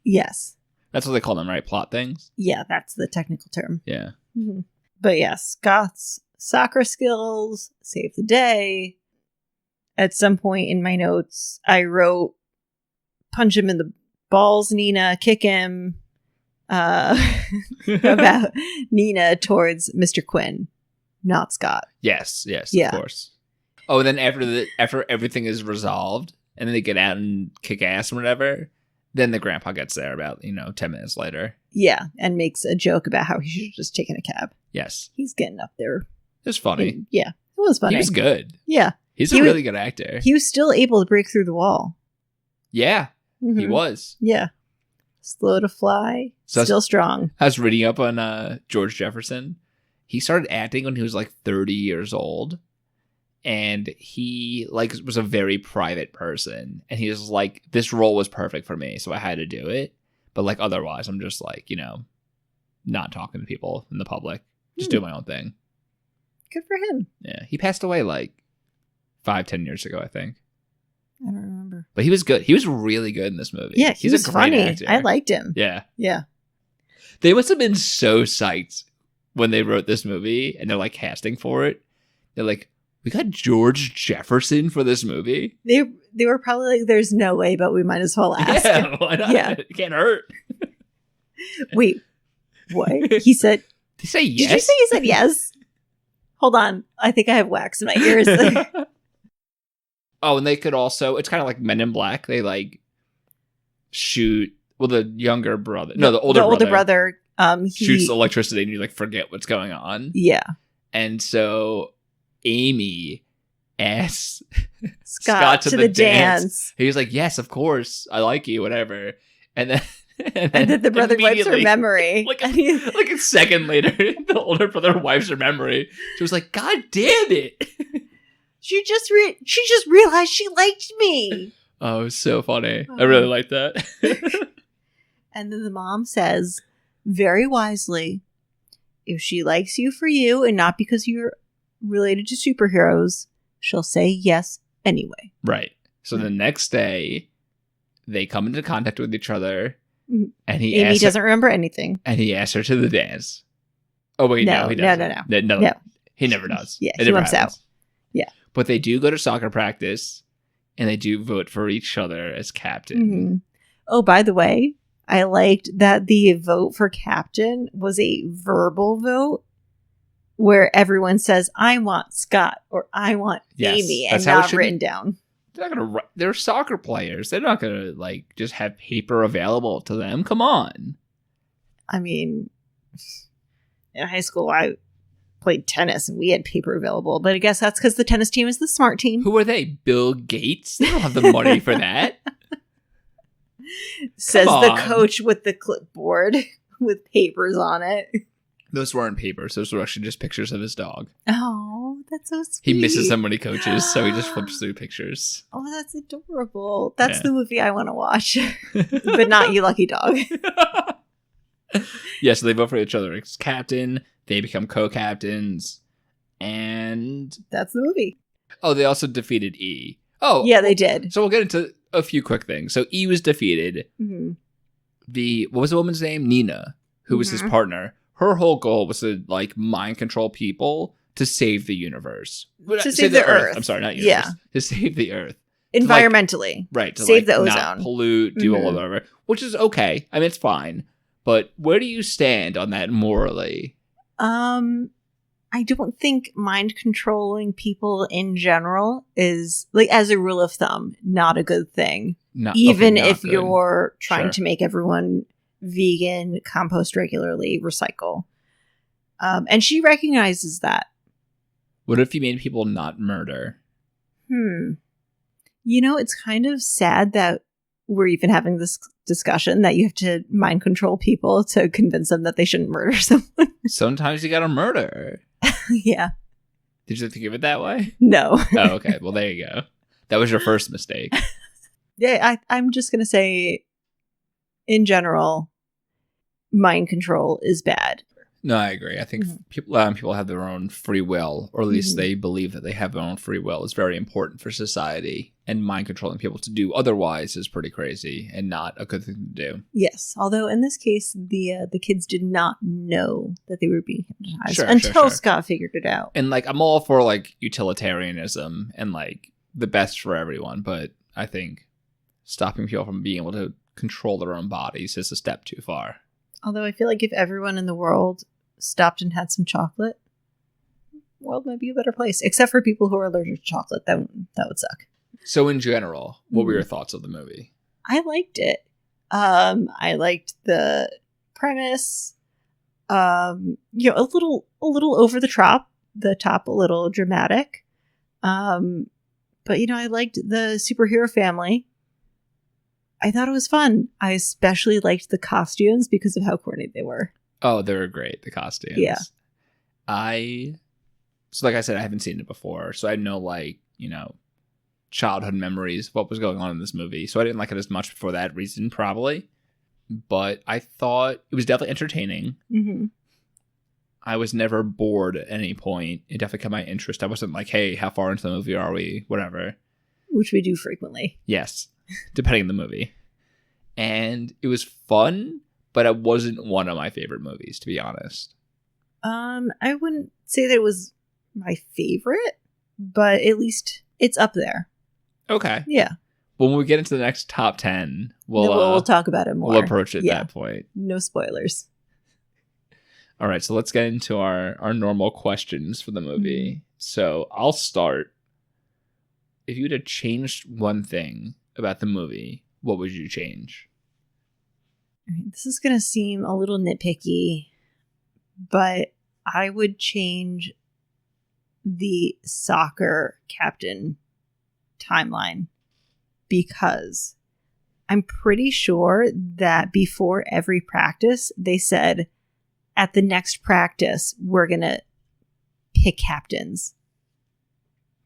Yes. That's what they call them, right? Plot things? Yeah, that's the technical term. Yeah. Mm-hmm. But yeah, Scott's soccer skills save the day. At some point in my notes, I wrote, punch him in the balls, Nina, kick him, about Nina towards Mr. Quinn, not Scott. Yes, of course. Oh, and then after everything is resolved, and then they get out and kick ass and whatever, then the grandpa gets there about, 10 minutes later. Yeah, and makes a joke about how he should have just taken a cab. Yes. He's getting up there. It was funny. Yeah, it was funny. He was good. Yeah. He's a really good actor. He was still able to break through the wall. Yeah, he was. Yeah. Slow to fly, still strong. I was reading up on George Jefferson. He started acting when he was like 30 years old. And he was a very private person. And he was like, this role was perfect for me, so I had to do it. But like otherwise, I'm just like, not talking to people in the public. Just doing my own thing. Good for him. Yeah. He passed away like 5-10 years ago, I think. I don't remember. But he was good. He was really good in this movie. Yeah, he's a great funny. actor. I liked him. Yeah. Yeah. They must have been so psyched when they wrote this movie and they're like casting for it. They're like, we got George Jefferson for this movie? They were probably like, there's no way, but we might as well ask. Yeah, why not? Yeah. It can't hurt. Wait, what? He said... Did he say yes? Did you say he said yes? Hold on. I think I have wax in my ears. Oh, and they could also... It's kind of like Men in Black. They like shoot... Well, the younger brother... No, the older brother. Shoots electricity and you like forget what's going on. Yeah. And so... Amy asks Scott to the dance. He was like, yes, of course. I like you, whatever. And then the brother wipes her memory. Like a second later, the older brother wipes her memory. She was like, God damn it. She just realized she liked me. Oh, it was so funny. I really liked that. And then the mom says, very wisely, if she likes you for you and not because you're related to superheroes, she'll say yes anyway. Right. So the next day, they come into contact with each other, and Amy doesn't remember anything. And he asks her to the dance. Oh, wait, no, he doesn't. No. He never does. Yeah, he wants out. Yeah. But they do go to soccer practice, and they do vote for each other as captain. Mm-hmm. Oh, by the way, I liked that the vote for captain was a verbal vote where everyone says, I want Scott or I want Amy, and not written down. They're soccer players. They're not going to like just have paper available to them. Come on. I mean, in high school, I played tennis and we had paper available, but I guess that's because the tennis team is the smart team. Who are they? Bill Gates? They don't have the money for that. Says the coach with the clipboard with papers on it. Those weren't papers. Those were actually just pictures of his dog. Oh, that's so sweet. He misses so many coaches, so he just flips through pictures. Oh, that's adorable. That's the movie I want to watch. But not You Lucky Dog. Yeah, so they vote for each other as captain. They become co-captains. And that's the movie. Oh, they also defeated E. Oh. Yeah, they did. So we'll get into a few quick things. So E was defeated. Mm-hmm. What was the woman's name? Nina, who was his partner. Her whole goal was to like mind control people to save the universe. To save the Earth. I'm sorry, not universe. Yeah. To save the Earth. Environmentally. Right. To save the not ozone. Pollute, do all of whatever. Which is okay. I mean, it's fine. But where do you stand on that morally? I don't think mind controlling people in general is, like, as a rule of thumb, not a good thing. Even if you're trying to make everyone vegan, compost regularly, recycle. And she recognizes that. What if you made people not murder? You know, it's kind of sad that we're even having this discussion that you have to mind control people to convince them that they shouldn't murder someone. Sometimes you gotta murder. Yeah. Did you think of it that way? No. Oh, okay. Well, there you go. That was your first mistake. Yeah, I'm just going to say, in general, mind control is bad. No, I agree. I think a lot of people have their own free will, or at least they believe that they have their own free will. It's very important for society, and mind controlling people to do otherwise is pretty crazy and not a good thing to do. Yes, although in this case, the kids did not know that they were being hypnotized until Scott figured it out. And like, I'm all for like utilitarianism and like the best for everyone, but I think stopping people from being able to control their own bodies is a step too far. Although I feel like if everyone in the world stopped and had some chocolate, the world might be a better place. Except for people who are allergic to chocolate. That would suck. So in general, what were your thoughts of the movie? I liked it. I liked the premise. A little over the top, a little dramatic. But I liked the superhero family. I thought it was fun. I especially liked the costumes because of how corny they were. Oh, they were great, the costumes. Yeah. So like I said, I haven't seen it before. So I had no, childhood memories of what was going on in this movie. So I didn't like it as much for that reason, probably. But I thought it was definitely entertaining. Mm-hmm. I was never bored at any point. It definitely kept my interest. I wasn't like, hey, how far into the movie are we? Whatever. Which we do frequently. Yes. Depending on the movie. And it was fun, but it wasn't one of my favorite movies, to be honest. I wouldn't say that it was my favorite, but at least it's up there. Okay. Yeah. When we get into the next top 10, we'll talk about it more. We'll approach it at that point. No spoilers. All right, so let's get into our normal questions for the movie. Mm-hmm. So I'll start. If you would have changed one thing about the movie, what would you change? This is going to seem a little nitpicky, but I would change the soccer captain timeline because I'm pretty sure that before every practice, they said, at the next practice, we're going to pick captains.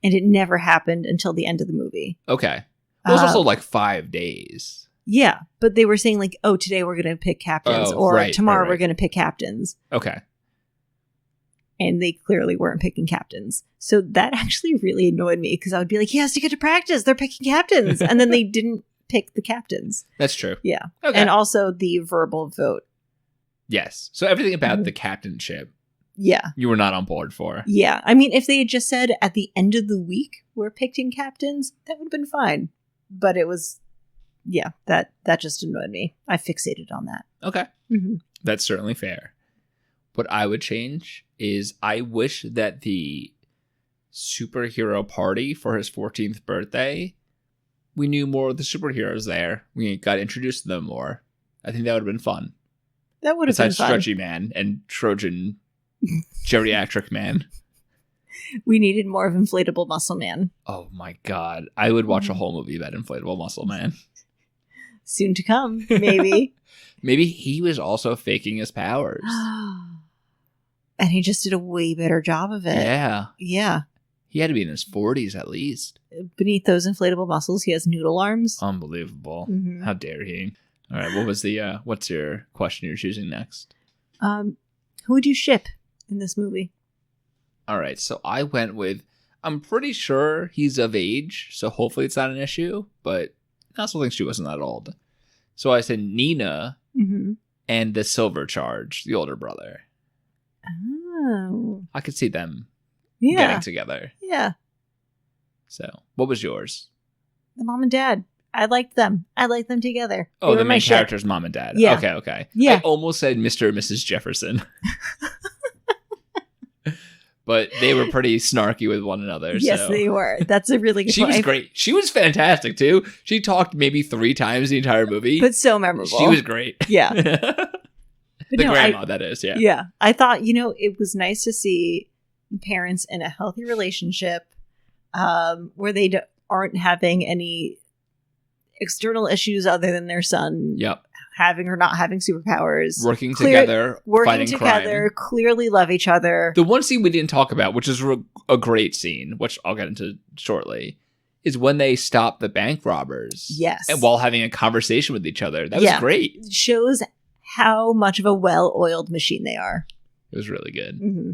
And it never happened until the end of the movie. Okay. Well, it was also like 5 days. Yeah, but they were saying like, oh, today we're going to pick captains, or tomorrow we're going to pick captains. Okay. And they clearly weren't picking captains. So that actually really annoyed me because I would be like, yes, you get to practice. They're picking captains. And then they didn't pick the captains. That's true. Yeah. Okay. And also the verbal vote. Yes. So everything about the captainship, yeah, you were not on board for. Yeah. I mean, if they had just said at the end of the week we're picking captains, that would have been fine. But it was, yeah, that just annoyed me. I fixated on that. Okay. Mm-hmm. That's certainly fair. What I would change is I wish that the superhero party for his 14th birthday, we knew more of the superheroes there. We got introduced to them more. I think that would have been fun. That would have been fun. Besides Stretchy Man and Trojan Geriatric Man. We needed more of Inflatable Muscle Man. Oh my god. I would watch a whole movie about Inflatable Muscle Man. Soon to come, maybe. Maybe he was also faking his powers. And he just did a way better job of it. Yeah. Yeah. He had to be in his 40s at least. Beneath those inflatable muscles, he has noodle arms. Unbelievable. Mm-hmm. How dare he? All right. What was the, what's your question you're choosing next? Who would you ship in this movie? All right. So I went with, I'm pretty sure he's of age, so hopefully it's not an issue, but I also think she wasn't that old. So I said Nina and the Silver Charge, the older brother. Oh. I could see them getting together. Yeah. So what was yours? The mom and dad. I liked them. I liked them together. Oh, the main character's mom and dad. Yeah. Okay. Yeah. I almost said Mr. and Mrs. Jefferson. But they were pretty snarky with one another. Yes, so. they were. That's a really good She was great. She was fantastic, too. She talked maybe 3 times the entire movie. But so memorable. She was great. Yeah. Grandma, that is, yeah. Yeah. I thought, it was nice to see parents in a healthy relationship where they aren't having any external issues other than their son having or not having superpowers. Working together, crime. Clearly love each other. The one scene we didn't talk about, which is a great scene, which I'll get into shortly, is when they stop the bank robbers. Yes. And while having a conversation with each other. That was great. It shows how much of a well-oiled machine they are. It was really good. Mm-hmm.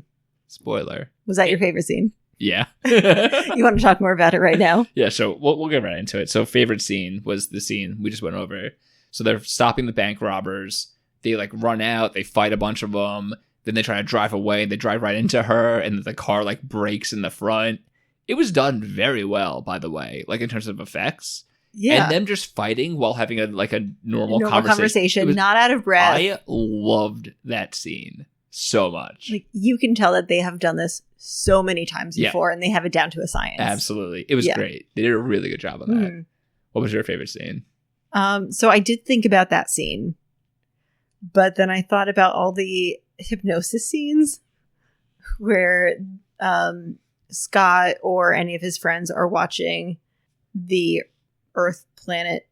Spoiler. Was that your favorite scene? Yeah. You want to talk more about it right now? Yeah, so we'll get right into it. So favorite scene was the scene we just went over. So they're stopping the bank robbers. They run out. They fight a bunch of them. Then they try to drive away. They drive right into her, and the car breaks in the front. It was done very well, by the way, in terms of effects. Yeah. And them just fighting while having a normal conversation. Not out of breath. I loved that scene so much. You can tell that they have done this so many times before, and they have it down to a science. Absolutely. It was great. They did a really good job on that. Mm-hmm. What was your favorite scene? So I did think about that scene, but then I thought about all the hypnosis scenes where Scott or any of his friends are watching the Earth Planet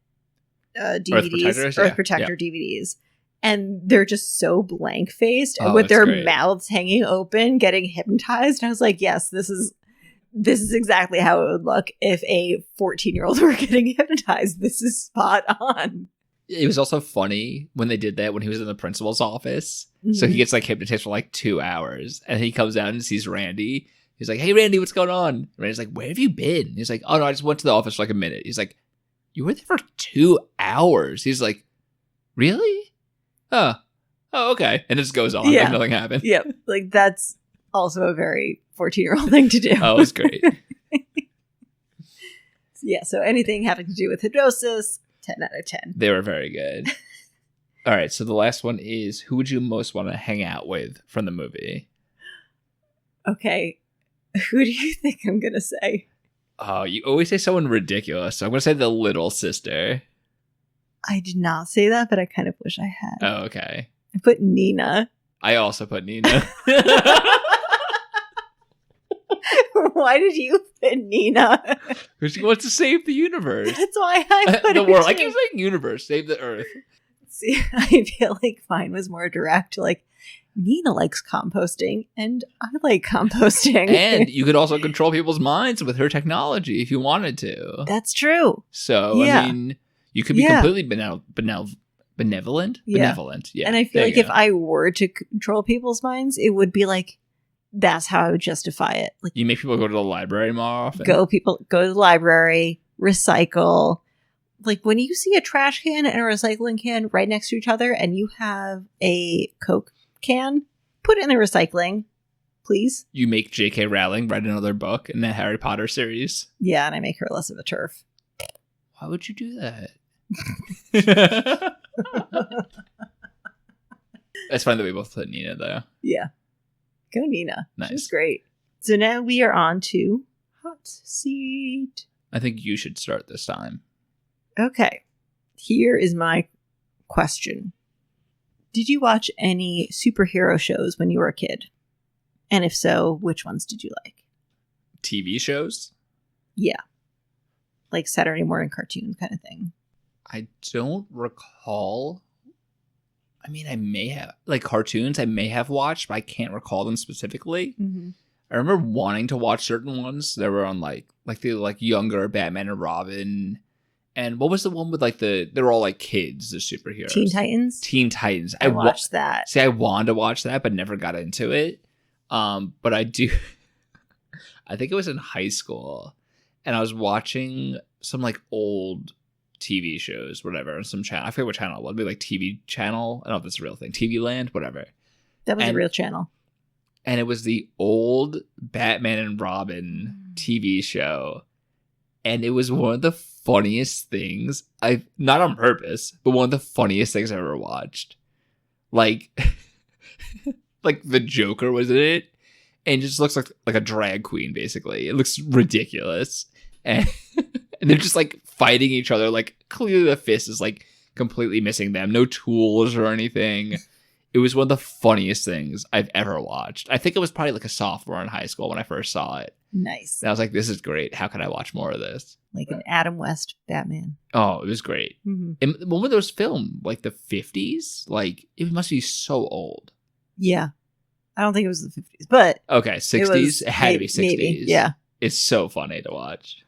DVDs, Earth Protector DVDs, and they're just so blank-faced with their mouths hanging open, getting hypnotized. And I was like, yes, this is exactly how it would look if a 14-year-old were getting hypnotized. This is spot on. It was also funny when they did that when he was in the principal's office. Mm-hmm. So he gets hypnotized for 2 hours, and he comes out and sees Randy. He's like, "Hey, Randy, what's going on?" And Randy's like, "Where have you been?" He's like, "Oh no, I just went to the office for a minute." He's like, "You were there for 2 hours?" He's like, "Really? Oh, okay." And it just goes on like nothing happened. Yep. That's also a very 14-year-old thing to do. Oh, it was great. Yeah, so anything having to do with hypnosis, 10 out of 10. They were very good. All right, so the last one is, who would you most want to hang out with from the movie? Okay, who do you think I'm going to say? Oh, you always say someone ridiculous, so I'm going to say the little sister. I did not say that, but I kind of wish I had. Oh, okay. I put Nina. I also put Nina. Why did you put Nina? Because she wants to save the universe. That's why I put the her world. too. I keep saying universe, save the Earth. See, I feel like mine was more direct. Like, Nina likes composting, and I like composting. And you could also control people's minds with her technology if you wanted to. That's true. So, Yeah. I mean, you could be completely benevolent? Yeah. Benevolent, yeah. And I feel like if I were to control people's minds, it would be like, that's how I would justify it. Like, you make people go to the library more often? go to the library, recycle. Like, when you see a trash can and a recycling can right next to each other and you have a Coke can, put it in the recycling, please. You make J.K. Rowling write another book in the Harry Potter series. Yeah, and I make her less of a turf. Why would you do that? It's fine that we both put Nina, though. Yeah. Go Nina. Nice. She's great. So now we are on to Hot Seat. I think you should start this time. Okay. Here is my question. Did you watch any superhero shows when you were a kid? And if so, which ones did you like? TV shows? Yeah. Like Saturday morning cartoon kind of thing. I don't recall. I mean, I may have, like, cartoons I may have watched, but I can't recall them specifically. Mm-hmm. I remember wanting to watch certain ones that were on, like the younger Batman and Robin. And what was the one with, like, they were all, like, kids, the superheroes? Teen Titans? Teen Titans. I watched that. See, I wanted to watch that, but never got into it. But I do. I think it was in high school, and I was watching some, like, old TV shows, whatever, on some channel. I forget what channel it was. Maybe, like, TV channel. I don't know if that's a real thing. TV Land, whatever. That was a real channel. And it was the old Batman and Robin TV show. And it was one of the funniest things I've, not on purpose, but one of the funniest things I've ever watched. Like, like the Joker was in it, and it just looks like a drag queen, basically. It looks ridiculous. And, and they're just, like, fighting each other. Like, clearly the fist is, like, completely missing them. No tools or anything. It was one of the funniest things I've ever watched. I think it was probably like a sophomore in high school when I first saw it. Nice. And I was like, this is great. How can I watch more of this? Like an Adam West Batman. Oh, it was great. Mm-hmm. And when were those filmed? Like the 50s? Like, it must be so old. Yeah. I don't think it was the 50s, but... Okay, 60s? It had to be 60s. Maybe. Yeah. It's so funny to watch.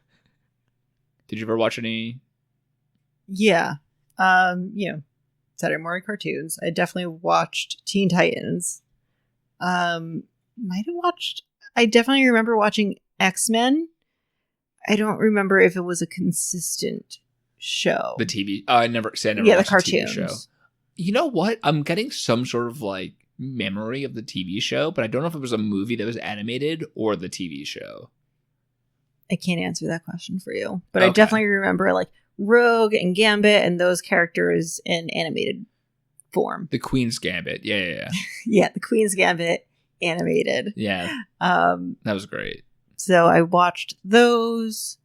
Did you ever watch any? Yeah. Saturday morning cartoons. I definitely watched Teen Titans. I definitely remember watching X-Men. I don't remember if it was a consistent show. The TV. I never watched the TV cartoons. show. You know what? I'm getting some sort of, like, memory of the TV show, but I don't know if it was a movie that was animated or the TV show. I can't answer that question for you, but Okay. I definitely remember, like, Rogue and Gambit and those characters in animated form. The Queen's Gambit. Yeah. Yeah, the Queen's Gambit animated. Yeah. That was great. So I watched those.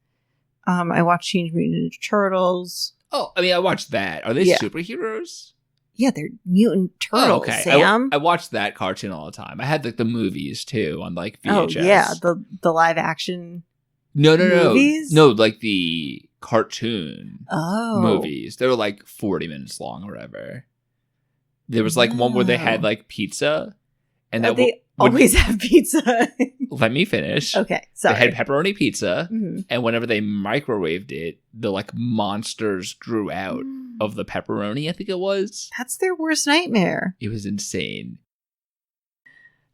I watched Teenage Mutant Ninja Turtles. Oh, I mean, I watched that. Are they superheroes? Yeah, they're mutant turtles, Oh, okay. Sam. I watched that cartoon all the time. I had, like, the movies, too, on, like, VHS. Oh, yeah, the live action No. movies? No, like, the cartoon Oh. movies. They were, like, 40 minutes long or whatever. There was, like, one where they had, like, pizza. And that they always have pizza. Let me finish. Okay, sorry. They had pepperoni pizza. Mm-hmm. And whenever they microwaved it, the, like, monsters grew out of the pepperoni, I think it was. That's their worst nightmare. It was insane.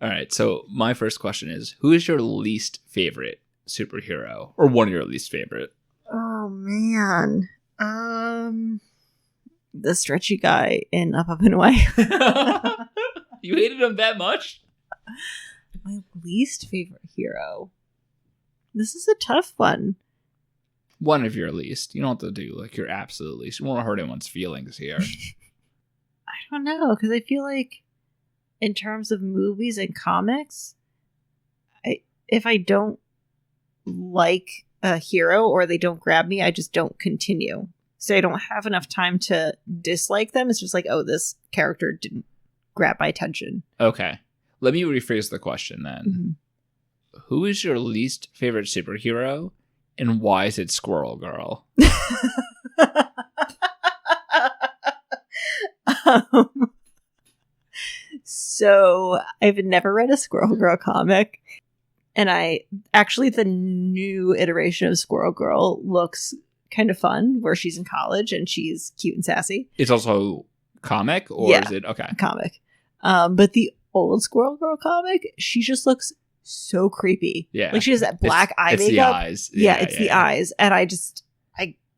All right, so my first question is, who is your least favorite superhero? Or one of your least favorite? Oh, man. The stretchy guy in Up and Away. You hated him that much? My least favorite hero. This is a tough one. One of your least. You don't have to do, like, your absolute least. You won't hurt anyone's feelings here. I don't know, because I feel like in terms of movies and comics, if I don't like a hero or they don't grab me, I just don't continue. So I don't have enough time to dislike them. It's just like, oh, this character didn't grab my attention. Okay. Let me rephrase the question then. Mm-hmm. who is your least favorite superhero, and why is it Squirrel Girl? So I've never read a Squirrel Girl comic, and the new iteration of Squirrel Girl looks kind of fun, where she's in college and she's cute and sassy. It's also comic, or is it okay? Comic. But the old Squirrel Girl comic, she just looks so creepy. Yeah, like she has that black eye makeup. It's the eyes. It's the eyes, and I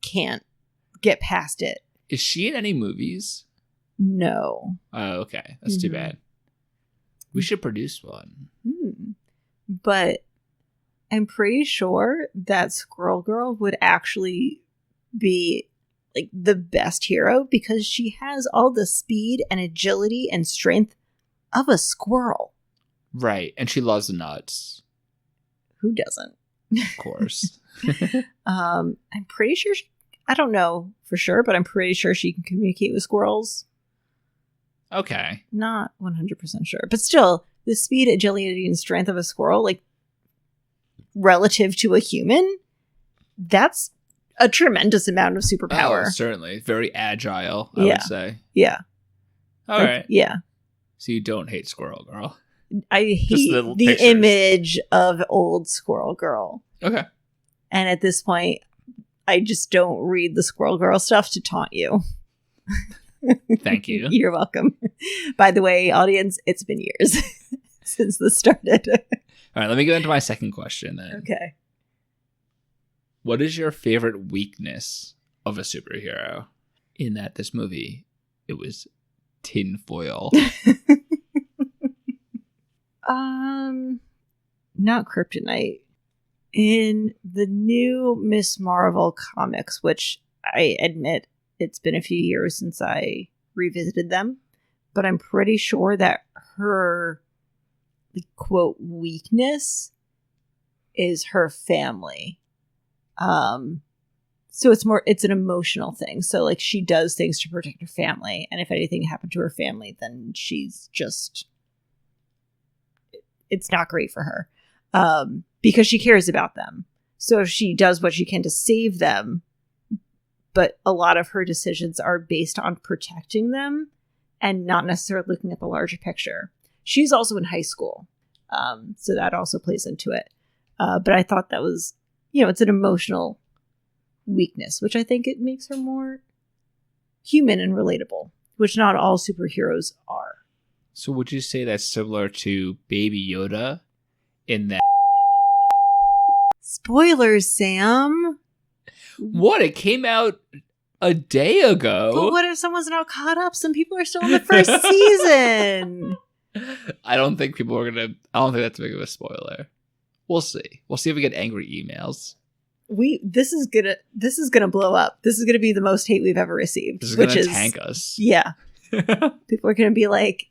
can't get past it. Is she in any movies? No. Oh, okay. That's too bad. We should produce one. But I'm pretty sure that Squirrel Girl would actually be like the best hero, because she has all the speed and agility and strength of a squirrel. Right. And she loves the nuts. Who doesn't? Of course. I'm pretty sure, I don't know for sure, but I'm pretty sure she can communicate with squirrels. Okay. Not 100% sure. But still, the speed, agility, and strength of a squirrel, like, relative to a human, that's a tremendous amount of superpower. Oh, certainly. Very agile, I would say. Yeah. All right. Yeah. So you don't hate Squirrel Girl. I hate the image of old Squirrel Girl. Okay. And at this point, I just don't read the Squirrel Girl stuff to taunt you. Thank you. You're welcome. By the way, audience, it's been years since this started. All right, let me get into my second question then. Okay. What is your favorite weakness of a superhero? In that this movie, it was tinfoil. Not kryptonite. In the new Miss Marvel comics, which I admit it's been a few years since I revisited them, but I'm pretty sure that her, quote, weakness is her family. So it's an emotional thing. So like she does things to protect her family, and if anything happened to her family, then she's just, it's not great for her. Because she cares about them. So she does what she can to save them, but a lot of her decisions are based on protecting them and not necessarily looking at the larger picture. She's also in high school, so that also plays into it. But I thought that was, it's an emotional weakness, which I think it makes her more human and relatable, which not all superheroes are. So would you say that's similar to Baby Yoda in that? Spoilers, Sam. What? It came out a day ago. But what if someone's not caught up? Some people are still in the first season. I don't think that's big of a spoiler. We'll see. We'll see if we get angry emails. This is gonna blow up. This is gonna be the most hate we've ever received. This is gonna tank us. Yeah. People are gonna be like,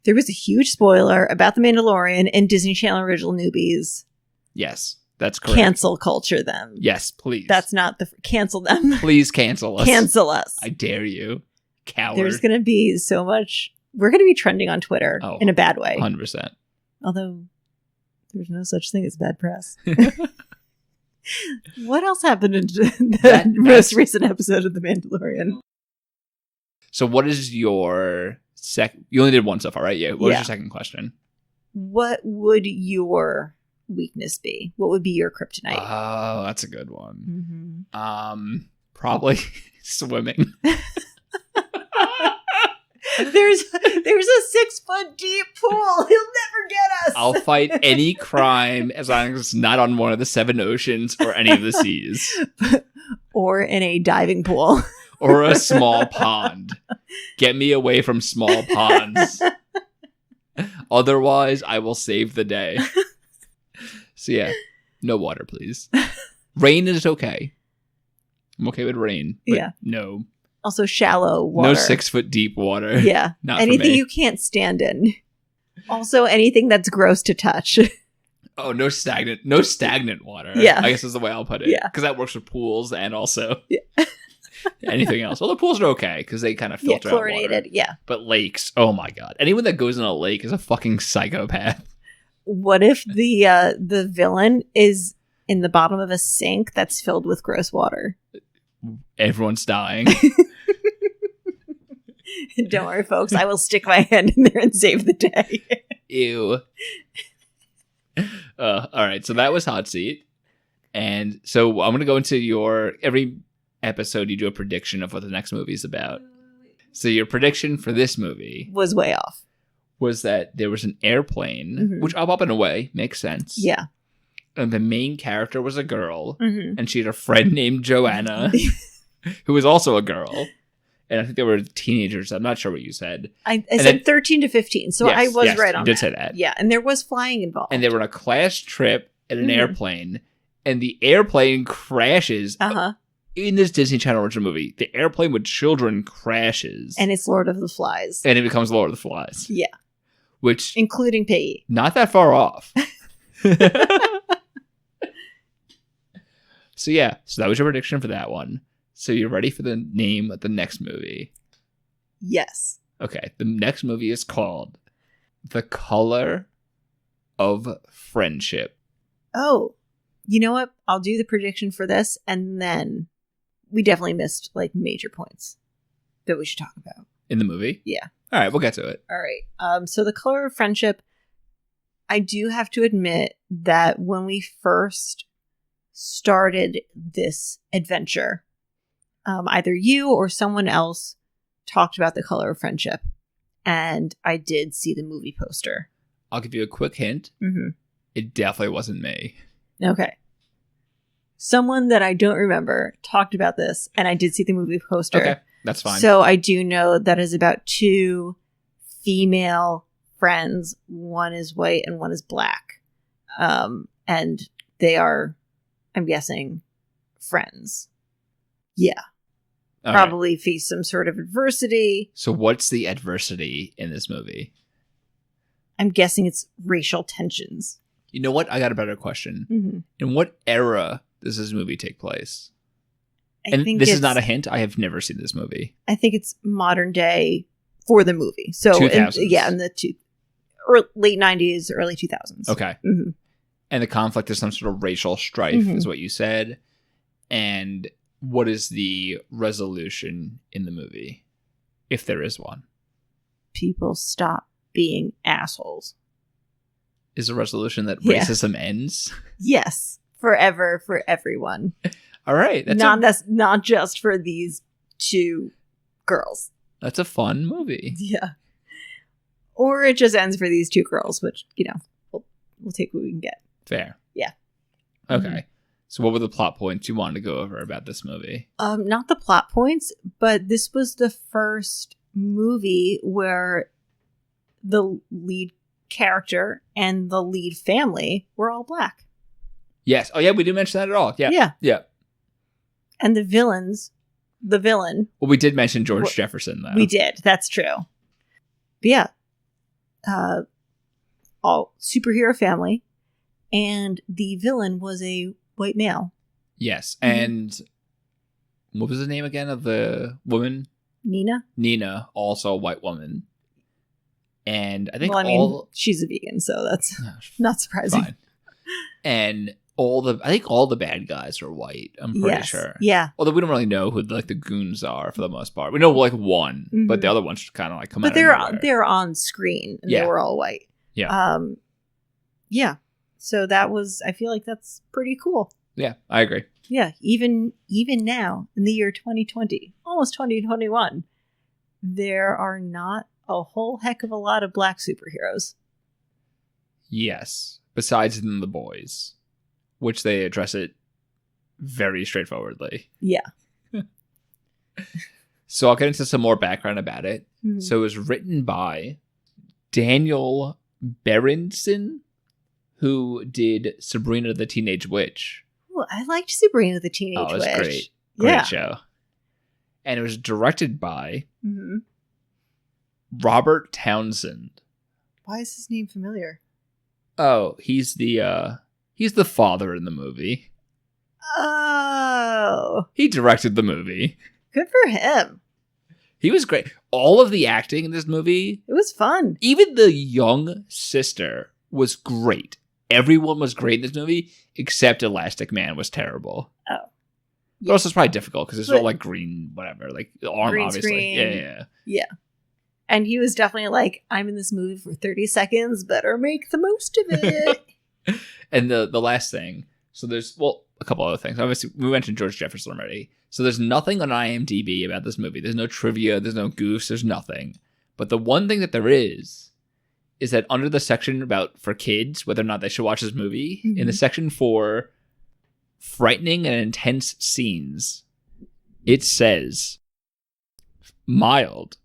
there was a huge spoiler about The Mandalorian in Disney Channel original Noobies. Yes, that's correct. Cancel culture them. Yes, please. That's not cancel them. Please cancel us. Cancel us. I dare you. Coward. There's going to be so much. We're going to be trending on Twitter in a bad way. 100%. Although there's no such thing as bad press. What else happened in the most recent episode of The Mandalorian? So what is your you only did one so far, right? Yeah. What was your second question? What would your weakness be? What would be your kryptonite? Oh, that's a good one. Mm-hmm. Probably swimming. There's a 6 foot deep pool. He'll never get us. I'll fight any crime as long as it's not on one of the 7 oceans or any of the seas. Or in a diving pool. Or a small pond. Get me away from small ponds. Otherwise, I will save the day. So yeah, no water, please. Rain is okay. I'm okay with rain. But no. Also shallow water. No 6 foot deep water. Yeah. Not anything for me. You can't stand in. Also anything that's gross to touch. Oh, no stagnant water. Yeah. I guess is the way I'll put it. Yeah. Because that works with pools and also anything else. Well, the pools are okay because they kind of filter chlorinated, out water. Yeah. But lakes, oh my God. Anyone that goes in a lake is a fucking psychopath. What if the villain is in the bottom of a sink that's filled with gross water? Everyone's dying. Don't worry, folks. I will stick my hand in there and save the day. Ew. All right, so that was Hot Seat. And so I'm going to go into every episode you do a prediction of what the next movie is about. So your prediction for this movie was way off. Was that there was an airplane, which up and away makes sense. Yeah. And the main character was a girl, and she had a friend named Joanna, who was also a girl. And I think they were teenagers. I'm not sure what you said. I said 13 to 15, so yes, I was right on you did say that. Yeah, and there was flying involved. And they were on a class trip in an airplane, and the airplane crashes. In this Disney Channel original movie, the airplane with children crashes. And it's Lord of the Flies. And it becomes Lord of the Flies. Yeah. Which... including Piggy. Not that far off. So yeah, so that was your prediction for that one. So you're ready for the name of the next movie? Yes. Okay, the next movie is called The Color of Friendship. Oh, you know what? I'll do the prediction for this, and then we definitely missed like major points that we should talk about. In the movie? Yeah. All right, we'll get to it. All right. So The Color of Friendship, I do have to admit that when we first started this adventure, either you or someone else talked about The Color of Friendship, and I did see the movie poster. I'll give you a quick hint. It definitely wasn't me. Okay. Someone that I don't remember talked about this, and I did see the movie poster. Okay, that's fine. So I do know that is about two female friends. One is white and one is black. And they are, I'm guessing, friends. Yeah. All probably right. face some sort of adversity. So what's the adversity in this movie? I'm guessing it's racial tensions. You know what? I got a better question. Mm-hmm. In what era does this movie take place? I think this is not a hint. I have never seen this movie. I think it's modern day for the movie. So 2000s. in the late 90s, early 2000s. Okay. Mm-hmm. And the conflict is some sort of racial strife, is what you said. And what is the resolution in the movie, if there is one? People stop being assholes. Is the resolution that racism ends? Yes, forever for everyone. All right, That's not just for these two girls. That's a fun movie. Yeah, or it just ends for these two girls, which we'll take what we can get. Fair. Yeah. Okay. Mm-hmm. So what were the plot points you wanted to go over about this movie? Not the plot points, but this was the first movie where the lead character and the lead family were all black. Yes. Oh, yeah, we didn't mention that at all. Yeah. Yeah. And the villain. Well, we did mention George Jefferson, though. We did. That's true. But yeah. All superhero family. And the villain was a white male. Yes. And what was the name again of the woman? Nina, also a white woman. And I think she's a vegan, so that's not surprising. Fine. And I think all the bad guys are white. I'm pretty sure. Yeah. Although we don't really know who the goons are for the most part. We know one, but the other ones just kind of like come out. But they're on screen and they were all white. Yeah. Yeah. So I feel like that's pretty cool. Yeah, I agree. Yeah, even now in the year 2020, almost 2021, there are not a whole heck of a lot of black superheroes. Yes, besides in The Boys, which they address it very straightforwardly. Yeah. So I'll get into some more background about it. Mm-hmm. So it was written by Daniel Berenson, who did Sabrina the Teenage Witch. Ooh, I liked Sabrina the Teenage Witch. Oh, it was great show. And it was directed by Robert Townsend. Why is his name familiar? Oh, he's the father in the movie. Oh. He directed the movie. Good for him. He was great. All of the acting in this movie. It was fun. Even the young sister was great. Everyone was great in this movie, except Elastic Man was terrible. Oh. But also, it's probably difficult because it's all like green, whatever. Like the arm, green obviously. screen. Yeah. And he was definitely like, I'm in this movie for 30 seconds. Better make the most of it. And the last thing. So there's, a couple other things. Obviously, we mentioned George Jefferson already. So there's nothing on IMDb about this movie. There's no trivia. There's no goofs. There's nothing. But the one thing that there is that under the section about for kids, whether or not they should watch this movie, in the section for frightening and intense scenes, it says, mild.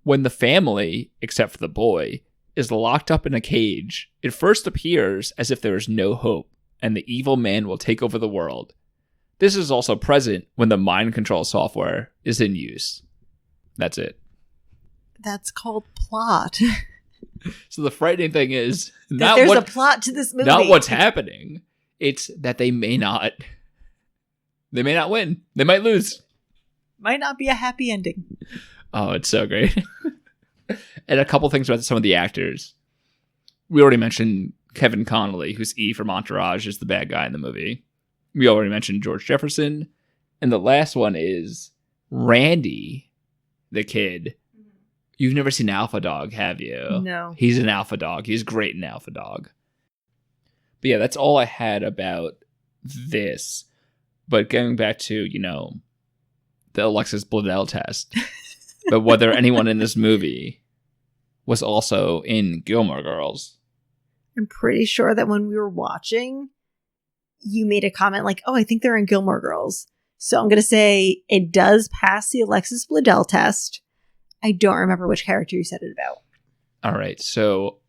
When the family, except for the boy, is locked up in a cage, it first appears as if there is no hope and the evil man will take over the world. This is also present when the mind control software is in use. That's it. That's called plot. So the frightening thing is there's a plot to this movie. Not what's happening. It's that they may not win. They might lose. Might not be a happy ending. Oh, it's so great. And a couple things about some of the actors. We already mentioned Kevin Connolly, who's E from Entourage, is the bad guy in the movie. We already mentioned George Jefferson. And the last one is Randy, the kid. You've never seen Alpha Dog, have you? No. He's an Alpha Dog. He's great in Alpha Dog. But yeah, that's all I had about this. But going back to, the Alexis Bledel test. But whether anyone in this movie was also in Gilmore Girls. I'm pretty sure that when we were watching, you made a comment like, oh, I think they're in Gilmore Girls. So I'm going to say it does pass the Alexis Bledel test. I don't remember which character you said it about. All right. So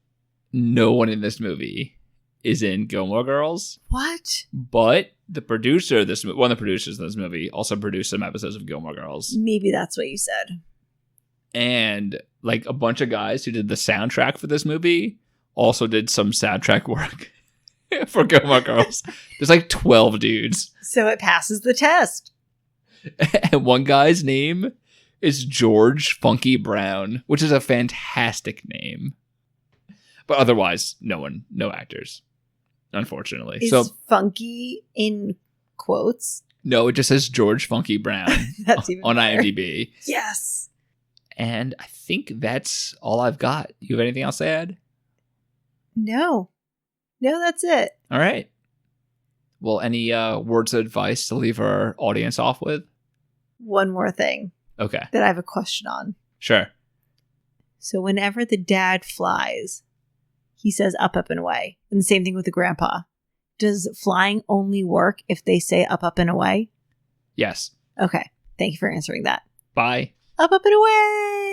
no one in this movie is in Gilmore Girls. What? But the producer of this movie, one of the producers of this movie, also produced some episodes of Gilmore Girls. Maybe that's what you said. And like a bunch of guys who did the soundtrack for this movie also did some soundtrack work for Gilmore Girls. There's like 12 dudes. So it passes the test. And one guy's name is George Funky Brown, which is a fantastic name. But otherwise, no actors, unfortunately. Is so Funky in quotes? No, it just says George Funky Brown That's even on better. IMDb. Yes. And I think that's all I've got. You have anything else to add? No, that's it. All right. Well, any words of advice to leave our audience off with? One more thing. Okay. That I have a question on. Sure. So whenever the dad flies, he says up, and away. And the same thing with the grandpa. Does flying only work if they say up, and away? Yes. Okay. Thank you for answering that. Bye. Up, and away!